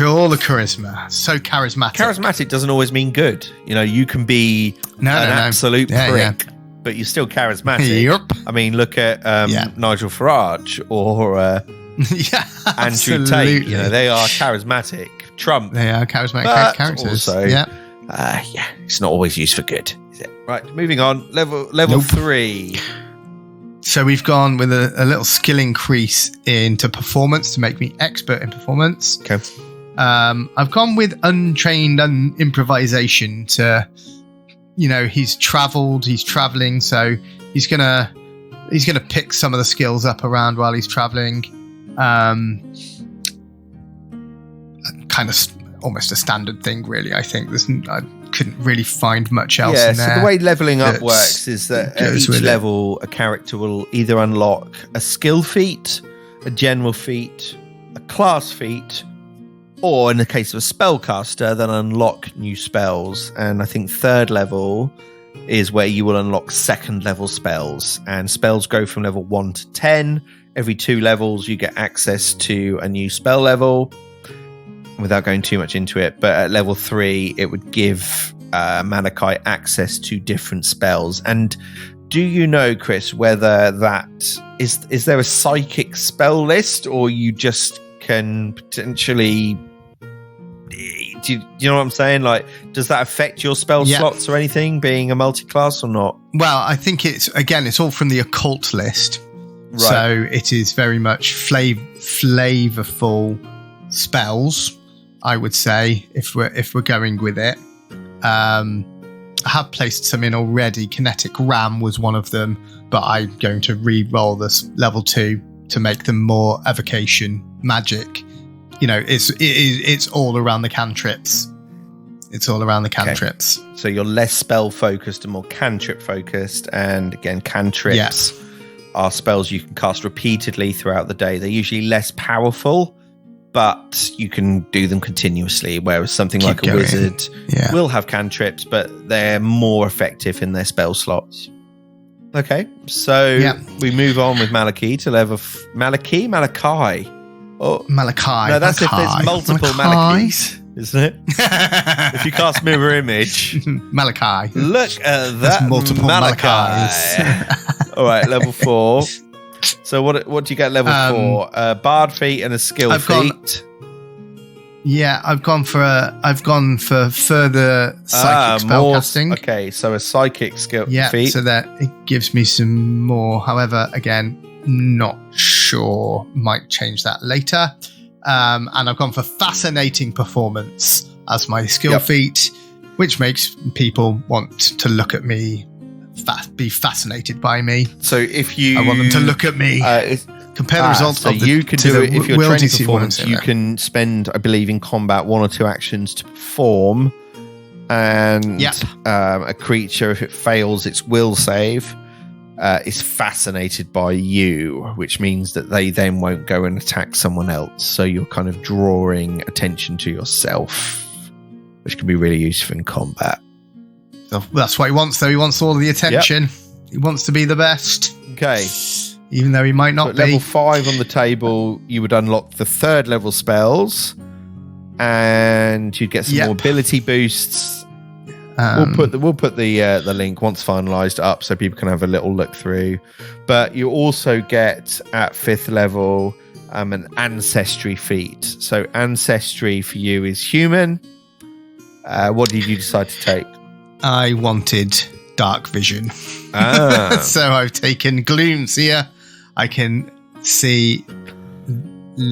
All the charisma. So charismatic. Charismatic doesn't always mean good. You know, you can be an absolute prick, but you're still charismatic. Yep. I mean, look at Nigel Farage or Andrew Tate. You know, they are charismatic. Trump. They are charismatic characters. Also, it's not always used for good, is it? Right, moving on. Level 3. So we've gone with a little skill increase into performance to make me expert in performance. Okay. I've gone with untrained improvisation to, he's traveling, so he's gonna pick some of the skills up around while he's traveling. Kind of almost a standard thing, really. I think I couldn't really find much else in there. So the way leveling up works is that at each level, a character will either unlock a skill feat, a general feat, a class feat, or in the case of a spellcaster, then unlock new spells. And I think 3rd level is where you will unlock 2nd level spells, and spells go from level 1 to 10. Every 2 levels, you get access to a new spell level. Without going too much into it, but at level 3, it would give Malachi access to different spells. And do you know, Chris, whether that is there a psychic spell list, or you just can potentially? Do you know what I'm saying? Like, does that affect your spell slots or anything, being a multi-class or not? Well, I think it's all from the occult list. Right. So it is very much flavorful spells, I would say, if we're going with it. I have placed some in already. Kinetic Ram was one of them, but I'm going to re-roll this level 2 to make them more evocation magic. It's all around the cantrips. It's all around the cantrips. Okay. So you're less spell focused and more cantrip focused. And again, cantrips are spells you can cast repeatedly throughout the day. They're usually less powerful, but you can do them continuously, whereas something like a wizard will have cantrips, but they're more effective in their spell slots. Okay, so we move on with Malachi to level... Malachi? Oh, Malachi. No, that's if there's multiple Malachis, isn't it? If you cast Mirror Image. Malachi. Look at that. There's multiple Malachis. All right, level 4. So what do you get level 4? Bard feat and a skill feat. Yeah, I've gone for further psychic spellcasting. Okay, so a psychic skill feat. So that it gives me some more. However, again, not sure. Might change that later. And I've gone for fascinating performance as my skill feat, which makes people want to look at me, be fascinated by me. So if you, I want them to look at me. Compare the results so of you can do it if you're training performance. You there. can spend, I believe, in combat 1 or 2 actions to perform, and a creature, if it fails its will save, is fascinated by you, which means that they then won't go and attack someone else. So you're kind of drawing attention to yourself, which can be really useful in combat. So that's what he wants, though. He wants all the attention. He wants to be the best. Okay. Even though he might not be. Level 5 on the table, you would unlock the 3rd level spells, and you'd get some more ability boosts. We'll put the link once finalised up so people can have a little look through. But you also get at 5th level an ancestry feat. So ancestry for you is human. What did you decide to take? I wanted dark vision. So I've taken Gloomseer. I can see.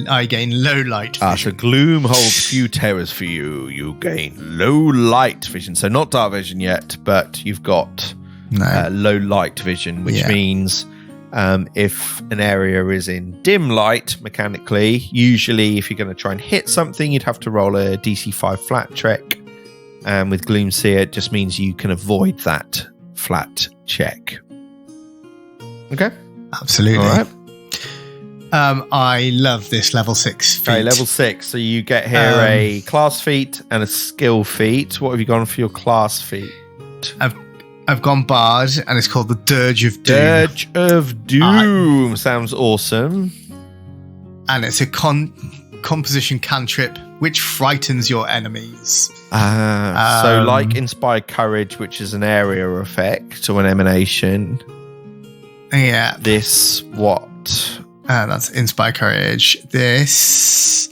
I gain low light vision. So gloom holds few terrors for you. You gain low light vision. So not dark vision yet, but you've got low light vision, which means if an area is in dim light, mechanically, usually if you're going to try and hit something, you'd have to roll a DC 5 flat check. And with Gloomseer, it just means you can avoid that flat check. Okay. Absolutely. All right. I love this level 6 feat. Okay, level 6. So you get here a class feat and a skill feat. What have you gone for your class feat? I've gone Bard, and it's called the Dirge of Doom. Dirge of Doom sounds awesome. And it's a composition cantrip which frightens your enemies. So like Inspire Courage, which is an area effect or an emanation. Yeah. This what? That's Inspire Courage. This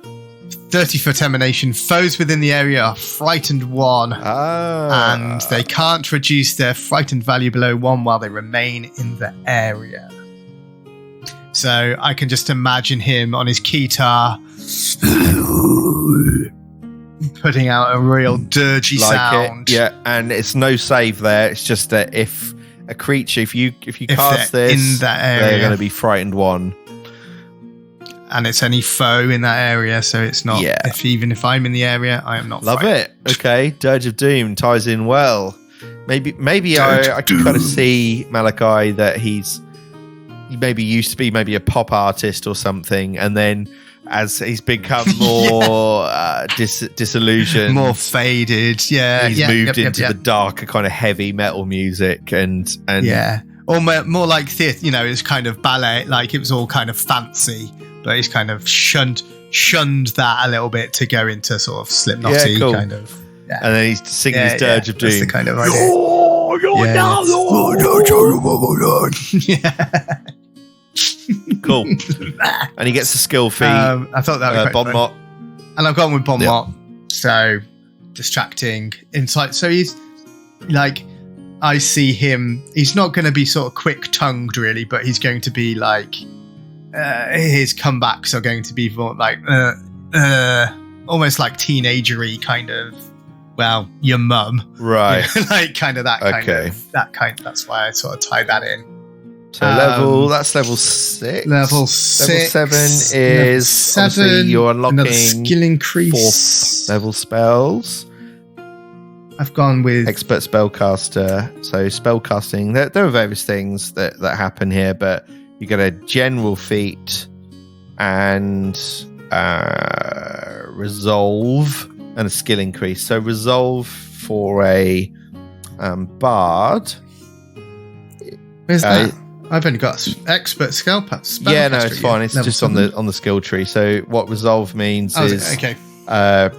30-foot emanation. Foes within the area are frightened 1. And they can't reduce their frightened value below 1 while they remain in the area. So I can just imagine him on his guitar putting out a real dirgy sound. Yeah, and it's no save there. It's just that if a creature, if you cast this in that area, they're going to be frightened 1. And it's any foe in that area, so it's not. Yeah. Even if I'm in the area, I am not. Love frightened. it. Okay, Dirge of Doom ties in well. Maybe I can kind of see Malachi that he maybe used to be maybe a pop artist or something, and then as he's become more disillusioned, more faded, he's moved into the darker kind of heavy metal music and or more like theatre. It's kind of ballet, like it was all kind of fancy, but he's kind of shunned that a little bit to go into sort of Slipknotty kind of. Yeah. And then he's singing his Dirge of Doom. That's the kind of idea. Cool. And he gets a skill feat. I thought that was Bon Mot. And I've gone with Bon Mot. So distracting insight. So he's like, I see him. He's not going to be sort of quick-tongued really, but he's going to be like, his comebacks are going to be more like, almost like teenagery kind of. Well, your mum, right? Like kind of that kind of That's why I sort of tie that in. So that's level 6. Level 6. Level 7 is 7. You're unlocking skill increase. 4th level spells. I've gone with expert spellcaster. So spellcasting. There are various things that happen here, but you get a general feat and resolve and a skill increase. So resolve for a bard. Where's that? I've only got expert spell. Yeah, no, it's fine. It's just 7. on the skill tree. So what resolve means is the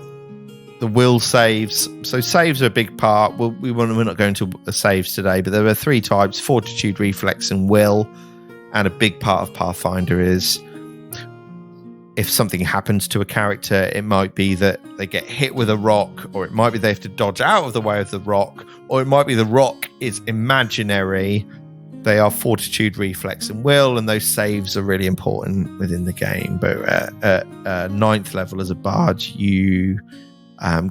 will saves. So saves are a big part. We're not going to the saves today, but there are 3 types: fortitude, reflex, and will. And a big part of Pathfinder is if something happens to a character, it might be that they get hit with a rock, or it might be they have to dodge out of the way of the rock, or it might be the rock is imaginary. They are fortitude, reflex, and will, and those saves are really important within the game. But at 9th level as a bard, you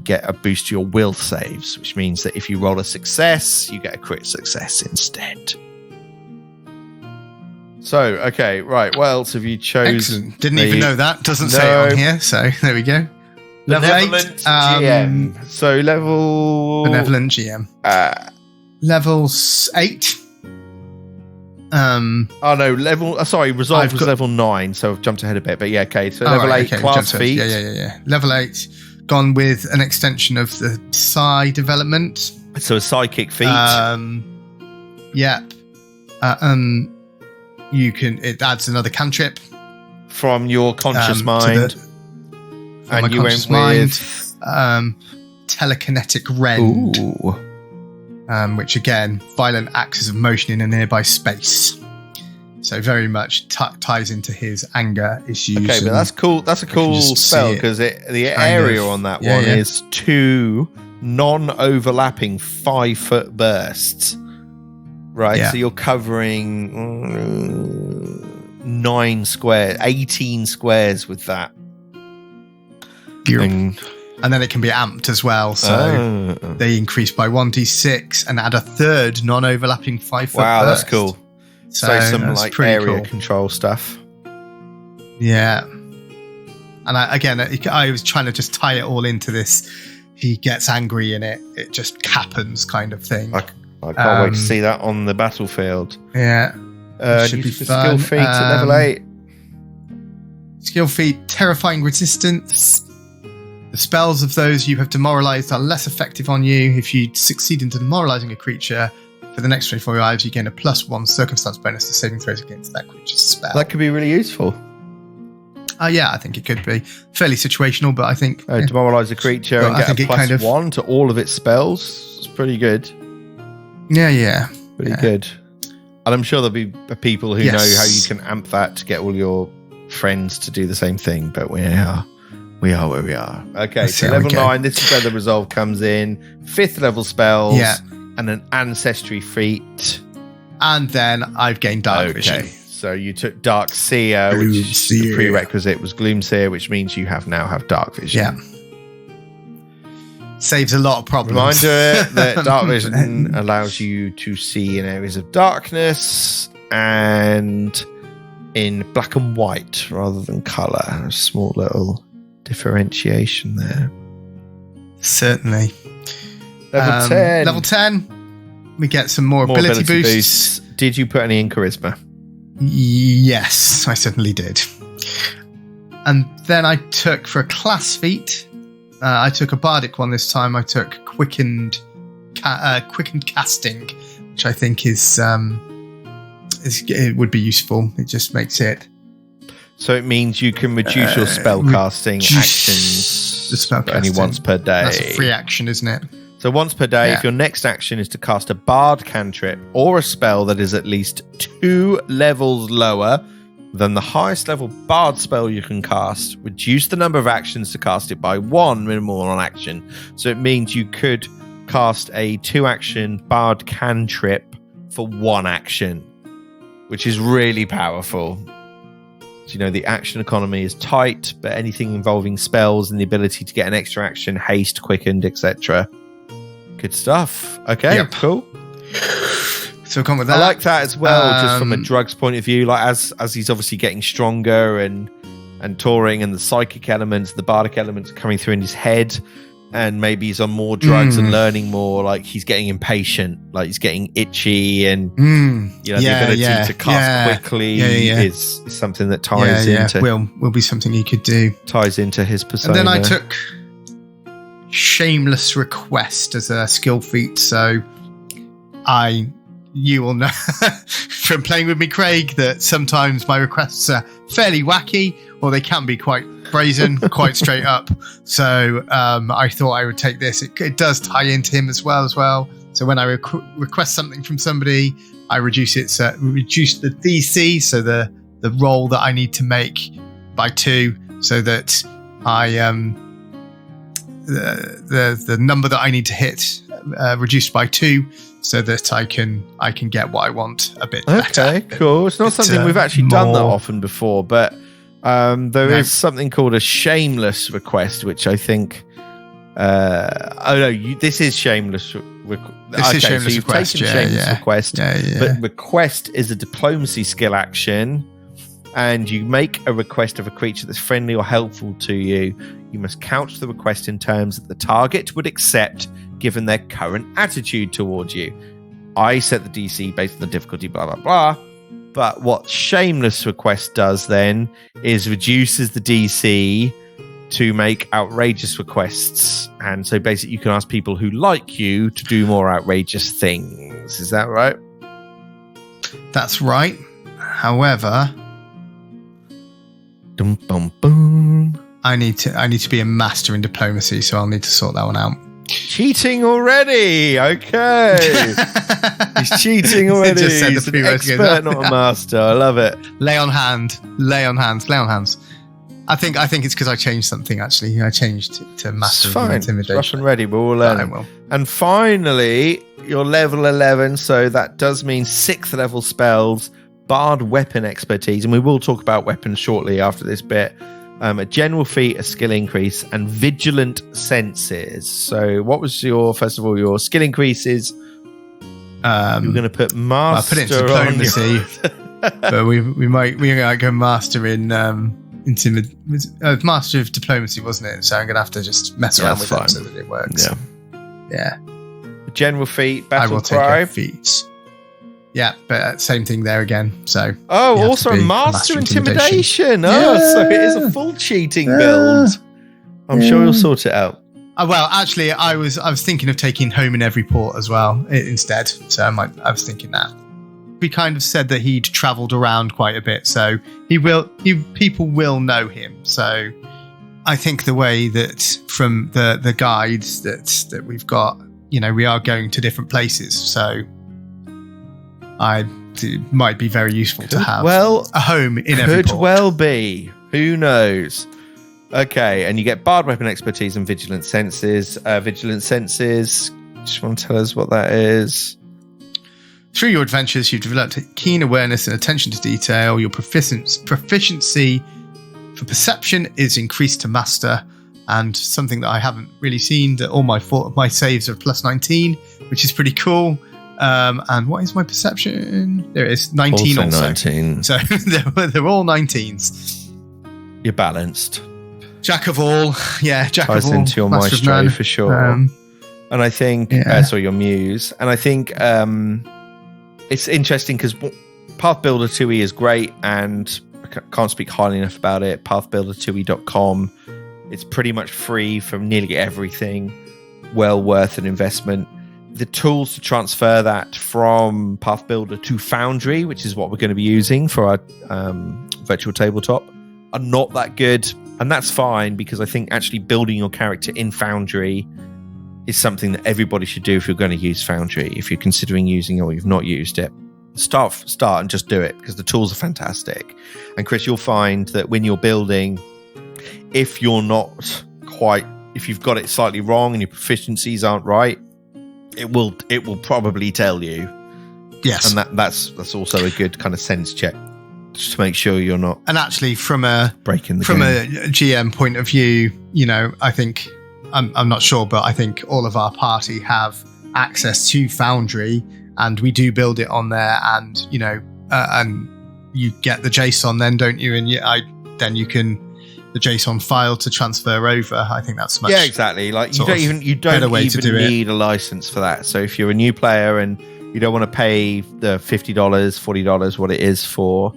get a boost to your will saves, which means that if you roll a success, you get a crit success instead. So, okay, right. What else have you chosen? Excellent. Didn't even know that. Doesn't say it on here, so there we go. Level 8. GM. So level... Benevolent GM. Level 8. Resolve was level 9, so I've jumped ahead a bit. But yeah, okay. So level 8 class feat. Yeah. Level 8. Gone with an extension of the psi development. So a psychic feat. Yep. It adds another cantrip from your conscious mind. And you went with telekinetic rend. Which again, violent axis of motion in a nearby space. So very much ties into his anger issues. Okay, but that's cool. That's a cool spell because the area on that one is 2 non-overlapping 5-foot bursts. Right, so you're covering 18 squares with that. Beautiful. And then it can be amped as well. So they increase by 1d6 and add a third non-overlapping 5-foot Wow, burst. that's cool. So some like area control stuff. Yeah. And I was trying to just tie it all into this. He gets angry and it just happens kind of thing. I can't wait to see that on the battlefield. Yeah. Should be fun. Skill feat at level 8. Skill feat, terrifying resistance. The spells of those you have demoralized are less effective on you. If you succeed in demoralizing a creature for the next 24 hours, you gain a +1 circumstance bonus to saving throws against that creature's spell. That could be really useful. Yeah, I think it could be. Fairly situational, but I think... demoralize a creature and get a +1 to all of its spells. It's pretty good. Yeah. Pretty good. And I'm sure there'll be people who know how you can amp that to get all your friends to do the same thing, but we are where we are. Okay, so level 9, this is where the resolve comes in. 5th level spells and an ancestry feat. And then I've gained dark vision. So you took Dark Seer, which the prerequisite was Gloom Seer, which means you now have dark vision. Yeah. Saves a lot of problems. Reminder that dark vision allows you to see in areas of darkness and in black and white rather than colour. A small little differentiation there. Certainly. Level 10. We get some more ability boosts. Did you put any in charisma? Yes, I certainly did. And then I took, for a class feat, I took a bardic one this time. I took quickened casting, which I think it would be useful. It just makes it. So it means you can reduce your spell casting actions only once per day. That's a free action, isn't it? So once per day, if your next action is to cast a bard cantrip or a spell that is at least 2 levels lower than the highest level bard spell you can cast, reduce the number of actions to cast it by 1 minimal on action. So it means you could cast a 2-action bard cantrip for 1 action, which is really powerful. You know, the action economy is tight, but anything involving spells and the ability to get an extra action, haste, quickened, etc. Good stuff. Okay, cool. So come with that. I like that as well, just from a drugs point of view. Like as he's obviously getting stronger and touring, and the psychic elements, the bardic elements coming through in his head, and maybe he's on more drugs and learning more. Like he's getting impatient, like he's getting itchy, and the ability to cast quickly is something that ties into. Will be something he could do. Ties into his persona. And then I took Shameless Request as a skill feat, so you will know from playing with me, Craig, that sometimes my requests are fairly wacky, or they can be quite brazen, quite straight up. So I thought I would take this. It does tie into him as well. So when I request something from somebody, I reduce the DC, so the roll that I need to make by 2. so that I the number that I need to hit reduced by 2, so that I can get what I want a bit better. Okay, cool. It's not something we've actually done that often before, but there is something called a shameless request, which I think. This is shameless. This is shameless request. Request, but request is a diplomacy skill action, and you make a request of a creature that's friendly or helpful to you. You must couch the request in terms that the target would accept, given their current attitude towards you. I set the DC based on the difficulty, blah blah blah. But what shameless request does then is reduces the DC to make outrageous requests, and so basically you can ask people who like you to do more outrageous things. Is that right? That's right. However, dum, bum, boom. I need to be a master in diplomacy, so I'll need to sort that one out. Cheating already. Okay. He's cheating already. Just said He's an expert, not a master. I love it. Lay on hands. I think it's because I changed something, actually. I changed to massive intimidation. Rough and ready. We're all learning. And finally, you're level 11, so that does mean 6th level spells, Bard weapon expertise, and we will talk about weapons shortly after this bit. A general feat, a skill increase, and vigilant senses. So what was your skill increases? You're going to put master. I put it in diplomacy, but we might go master in master of diplomacy, wasn't it? So I'm going to have to just mess around with it so that it works. Yeah. General feat, battle I will cry. Take a feat. Yeah, but same thing there again. So also a master intimidation. So it is a full cheating build. I'm sure you'll sort it out. Well, actually, I was thinking of taking home in every port as well instead. So I was thinking that. We kind of said that he'd travelled around quite a bit, so people will know him. So I think the way that from the guides that we've got, we are going to different places. So it might be very useful to have a home in every port. Could well be. Who knows? Okay, and you get Bard weapon expertise and vigilant senses. Just want to tell us what that is. Through your adventures, you've developed a keen awareness and attention to detail. Your proficiency for perception is increased to master, and something that I haven't really seen, that all my saves are plus 19, which is pretty cool. And what is my perception? There it is, 19 also. 19. So they're all 19s. You're balanced. Jack of all. Yeah, Jack Ties of all. into your maestro for sure. And I think, your muse. And I think it's interesting because Path Builder 2e is great, and I can't speak highly enough about it. Pathbuilder2e.com. It's pretty much free from nearly everything. Well worth an investment. The tools to transfer that from Path Builder to Foundry, which is what we're going to be using for our virtual tabletop, are not that good. And that's fine, because I think actually building your character in Foundry is something that everybody should do if you're going to use Foundry. If you're considering using it or you've not used it, start and just do it, because the tools are fantastic. And Chris, you'll find that when you're building, if you've got it slightly wrong and your proficiencies aren't right, it will probably tell you. Yes. And that's also a good kind of sense check, just to make sure you're not. And actually, from a breaking the game. A GM point of view, I think I'm not sure, but I think all of our party have access to Foundry, and we do build it on there. And and you get the JSON, then, don't you? And then you can the JSON file to transfer over. I think that's much. Yeah, exactly. Like you don't even need a license for that. So if you're a new player and you don't want to pay the $50, $40, what it is for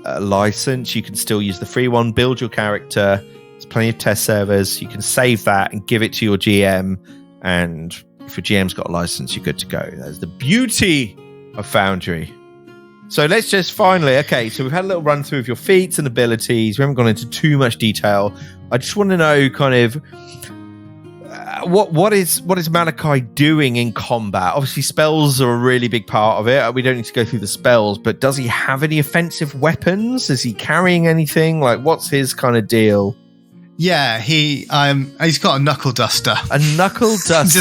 a license, you can still use the free one, build your character. There's plenty of test servers. You can save that and give it to your GM. And if your GM's got a license, you're good to go. That's the beauty of Foundry. So let's just finally, so we've had a little run through of your feats and abilities. We haven't gone into too much detail. I just want to know kind of what is Malachi doing in combat? Obviously, spells are a really big part of it. We don't need to go through the spells, but does he have any offensive weapons? Is he carrying anything? Like, what's his kind of deal? Yeah, he's got a knuckle duster. A knuckle duster.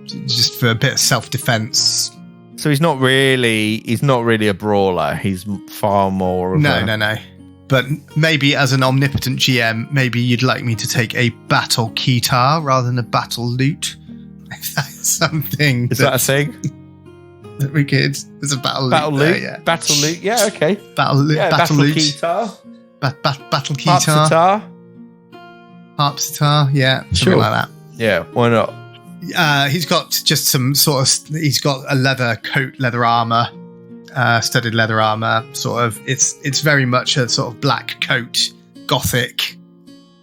Just for a bit of self-defense. So he's not really a brawler. He's far more of No. But maybe as an omnipotent GM, maybe you'd like me to take a battle guitar rather than a battle lute. If that's something. Is that a thing? That we could. There's a battle lute. Yeah. Battle lute. Yeah. Okay. Battle lute. Yeah, battle lute. Guitar. Battle guitar. Harpsitar. Yeah. Something like that. Yeah. Why not? He's got just some sort of. He's got a leather coat, leather armor. Studded leather armor, sort of. It's very much a sort of black coat, gothic.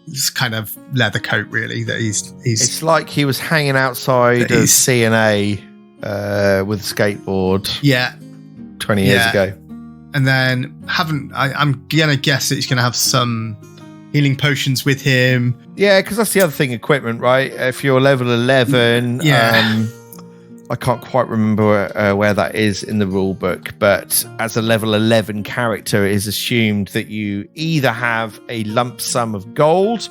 It's kind of leather coat, really. That he's. It's like he was hanging outside of C&A with a skateboard. Yeah, 20 years ago. And then I'm gonna guess that he's gonna have some healing potions with him. Yeah, because that's the other thing. Equipment, right? If you're level 11, I can't quite remember where that is in the rule book, but as a level 11 character, it is assumed that you either have a lump sum of gold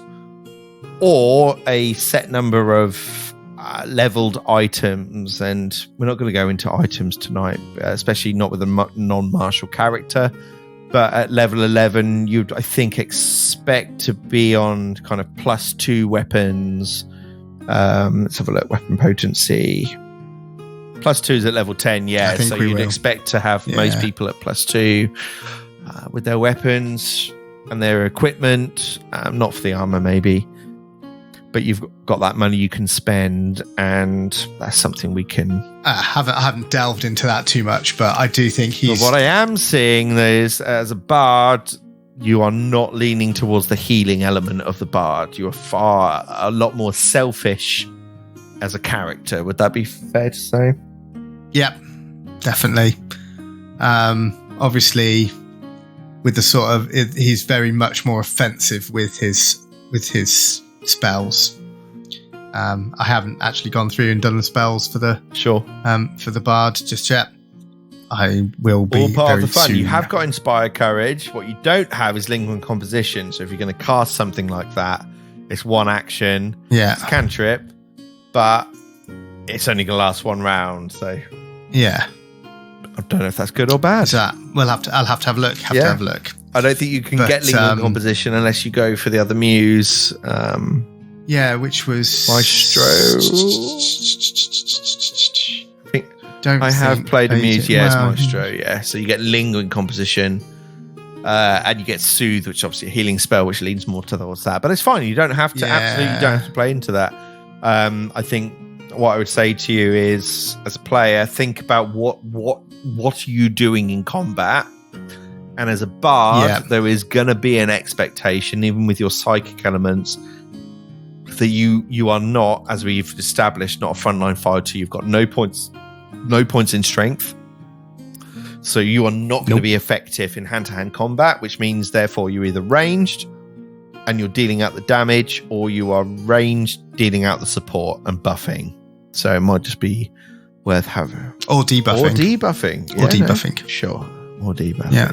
or a set number of leveled items. And we're not going to go into items tonight, especially not with a non-martial character. But at level 11, you'd, I think, expect to be on kind of +2 weapons. Let's have a look. Weapon potency. +2 is at level 10, yeah. So you'd expect to have most people at +2 with their weapons and their equipment. Not for the armor, maybe. But you've got that money you can spend, and that's something we can... I haven't delved into that too much, but I do think he's... But what I am seeing is, as a bard, you are not leaning towards the healing element of the bard. You are a lot more selfish as a character. Would that be fair to say? Yep, definitely. Obviously, with the sort of... he's very much more offensive with his spells. I haven't actually gone through and done the spells for the bard just yet. I will be all part very of the fun. soon. You have got Inspire Courage. What you don't have is Lingering Composition. So if you're going to cast something like that, it's one action. Yeah, it's a cantrip, but it's only going to last one round. So yeah, I don't know if that's good or bad. So I'll have to have a look. To have a look. I don't think you can get Lingering Composition unless you go for the other muse. Which was Maestro. I have played a muse, Maestro, yeah. So you get Lingering Composition, and you get Soothe, which is obviously a healing spell, which leans more towards that. But it's fine. You don't have to absolutely don't have to play into that. I think what I would say to you is, as a player, think about what are you doing in combat. And as a bard, there is going to be an expectation, even with your psychic elements, that you are not, as we've established, not a frontline fighter. You've got no points in strength. So you are not going to be effective in hand-to-hand combat, which means, therefore, you're either ranged and you're dealing out the damage, or you are ranged, dealing out the support and buffing. So it might just be worth having. Or debuffing. Sure. Or debuffing. Yeah.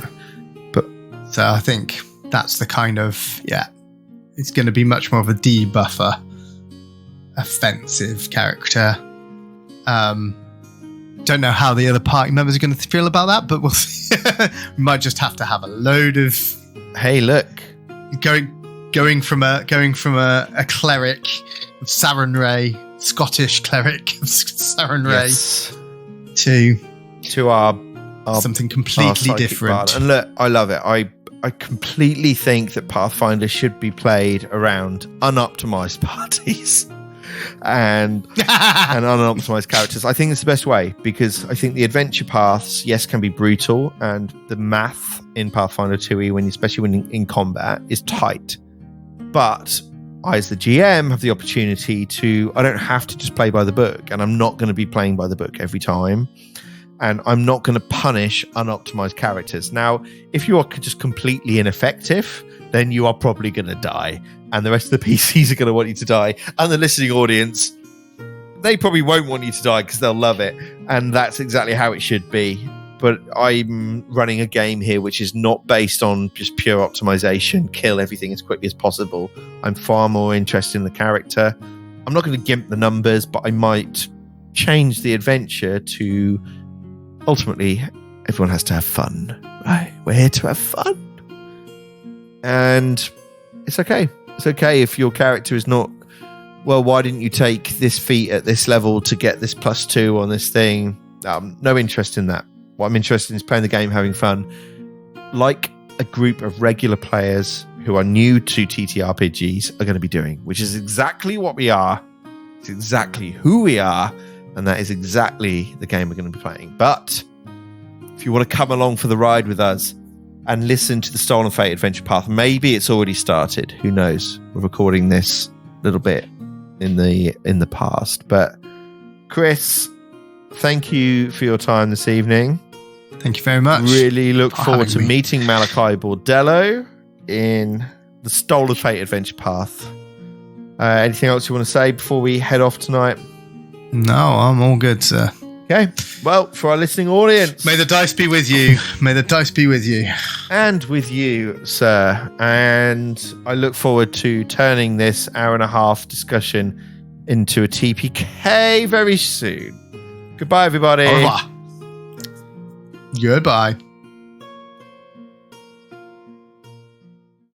So I think that's the kind of, it's going to be much more of a debuffer, offensive character. Don't know how the other party members are going to feel about that, but we'll see. We might just have to have a load of... Hey, look. Going from a cleric of Sarenrae, Scottish cleric of Sarenrae, to our something completely different. Bard. And look, I love it. I completely think that Pathfinder should be played around unoptimized parties and unoptimized characters. I think it's the best way, because I think the adventure paths, can be brutal, and the math in Pathfinder 2e, especially when in combat, is tight. But I, as the GM, have the opportunity to... I don't have to just play by the book, and I'm not going to be playing by the book every time. and I'm not going to punish unoptimized characters. Now, if you are just completely ineffective, then you are probably going to die, and the rest of the PCs are going to want you to die, and the listening audience, they probably won't want you to die because they'll love it, and that's exactly how it should be. But I'm running a game here which is not based on just pure optimization, kill everything as quickly as possible. I'm far more interested in the character. I'm not going to gimp the numbers, but I might change the adventure to ultimately everyone has to have fun. Right? We're here to have fun. And it's okay. It's okay if your character is not, well, why didn't you take this feat at this level to get this +2 on this thing? No interest in that. What I'm interested in is playing the game, having fun. Like a group of regular players who are new to TTRPGs are going to be doing, which is exactly what we are. It's exactly who we are. And that is exactly the game we're going to be playing. But if you want to come along for the ride with us and listen to the Stolen Fate Adventure Path, maybe it's already started. Who knows? We're recording this a little bit in the past. But Chris, thank you for your time this evening. Thank you very much. Really look forward to meeting Malachi Bordello in the Stolen Fate Adventure Path. Anything else you want to say before we head off tonight? No, I'm all good, sir. Okay. Well, for our listening audience, may the dice be with you. May the dice be with you. And with you, sir. And I look forward to turning this hour-and-a-half discussion into a TPK very soon. Goodbye, everybody. Au revoir. Goodbye.